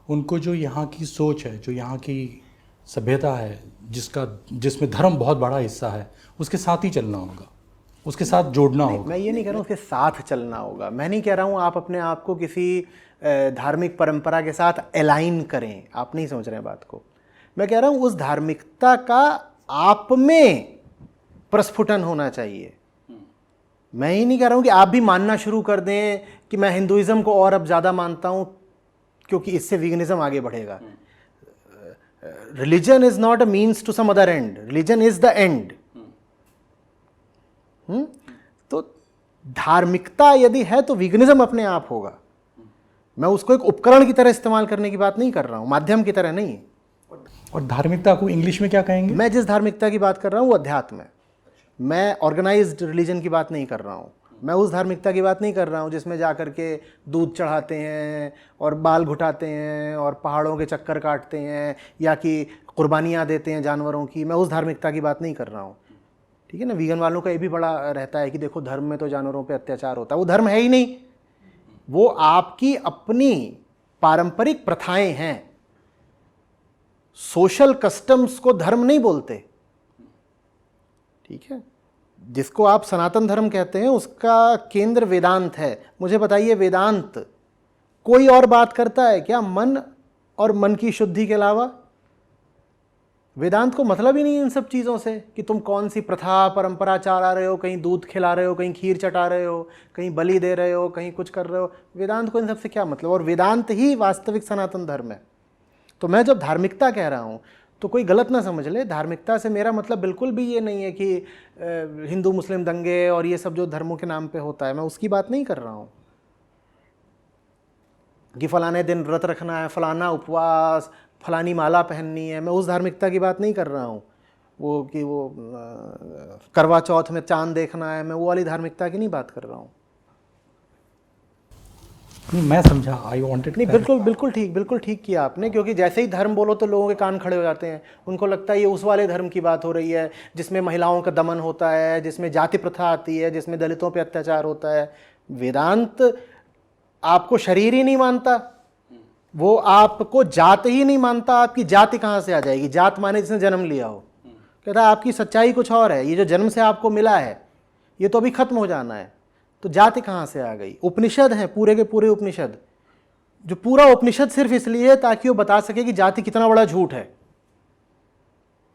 उनको जो यहाँ की सोच है, जो यहाँ की सभ्यता है, जिसमें धर्म बहुत बड़ा हिस्सा है, उसके साथ ही चलना होगा, उसके साथ जोड़ना होगा। मैं ये नहीं कह रहा हूँ उसके साथ चलना होगा, मैं नहीं कह रहा हूँ आप अपने आप को किसी धार्मिक परंपरा के साथ अलाइन करें, आप नहीं समझ रहे हैं बात को। मैं कह रहा हूँ उस धार्मिकता का आप में प्रस्फुटन होना चाहिए। मैं ही नहीं कह रहा हूँ कि आप भी मानना शुरू कर दें कि मैं हिंदुइज्म को और अब ज़्यादा मानता हूँ क्योंकि इससे वीगनिज्म आगे बढ़ेगा। Religion is not a means to some other end, religion is the end. तो धार्मिकता यदि है तो वीगनिज्म अपने आप होगा। मैं उसको एक उपकरण की तरह इस्तेमाल करने की बात नहीं कर रहा हूँ, माध्यम की तरह नहीं। और धार्मिकता को इंग्लिश में क्या कहेंगे? मैं जिस धार्मिकता की बात कर रहा हूँ वो अध्यात्म है। मैं ऑर्गेनाइज्ड रिलीजन की बात नहीं कर रहा हूँ। मैं उस धार्मिकता की बात नहीं कर रहा हूँ जिसमें जा कर के दूध चढ़ाते हैं और बाल घुटाते हैं और पहाड़ों के चक्कर काटते हैं या कि कुर्बानियाँ देते हैं जानवरों की। मैं उस धार्मिकता की बात नहीं कर रहा हूँ, ठीक है ना। वीगन वालों का ये भी बड़ा रहता है कि देखो धर्म में तो जानवरों पे अत्याचार होता है। वो धर्म है ही नहीं, वो आपकी अपनी पारंपरिक प्रथाएं हैं। सोशल कस्टम्स को धर्म नहीं बोलते, ठीक है। जिसको आप सनातन धर्म कहते हैं उसका केंद्र वेदांत है। मुझे बताइए वेदांत कोई और बात करता है क्या मन और मन की शुद्धि के अलावा? वेदांत को मतलब ही नहीं इन सब चीज़ों से कि तुम कौन सी प्रथा परंपरा चला रहे हो, कहीं दूध खिला रहे हो, कहीं खीर चटा रहे हो, कहीं बलि दे रहे हो, कहीं कुछ कर रहे हो। वेदांत को इन सब से क्या मतलब? और वेदांत ही वास्तविक सनातन धर्म है। तो मैं जब धार्मिकता कह रहा हूँ तो कोई गलत ना समझ ले। धार्मिकता से मेरा मतलब बिल्कुल भी ये नहीं है कि हिंदू मुस्लिम दंगे और ये सब जो धर्मों के नाम पे होता है, मैं उसकी बात नहीं कर रहा हूँ कि फलाने दिन व्रत रखना है, फलाना उपवास, फलानी माला पहननी है। मैं उस धार्मिकता की बात नहीं कर रहा हूँ। वो कि वो करवा चौथ में चांद देखना है, मैं वो वाली धार्मिकता की नहीं बात कर रहा हूँ। मैं समझा, आई वांटेड। नहीं, बिल्कुल ठीक किया आपने, क्योंकि जैसे ही धर्म बोलो तो लोगों के कान खड़े हो जाते हैं। उनको लगता है ये उस वाले धर्म की बात हो रही है जिसमें महिलाओं का दमन होता है, जिसमें जाति प्रथा आती है, जिसमें दलितों पे अत्याचार होता है। वेदांत आपको शरीर ही नहीं मानता, वो आपको जात ही नहीं मानता। आपकी जाति कहाँ से आ जाएगी? जात माने जिसने जन्म लिया हो। कहता है आपकी सच्चाई कुछ और है, ये जो जन्म से आपको मिला है ये तो अभी खत्म हो जाना है। तो जाति कहाँ से आ गई? उपनिषद हैं, पूरे के पूरे उपनिषद, जो पूरा उपनिषद सिर्फ इसलिए ताकि वो बता सके कि जाति कितना बड़ा झूठ है।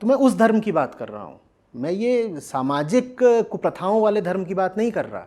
तो मैं उस धर्म की बात कर रहा हूँ, मैं ये सामाजिक कुप्रथाओं वाले धर्म की बात नहीं कर रहा।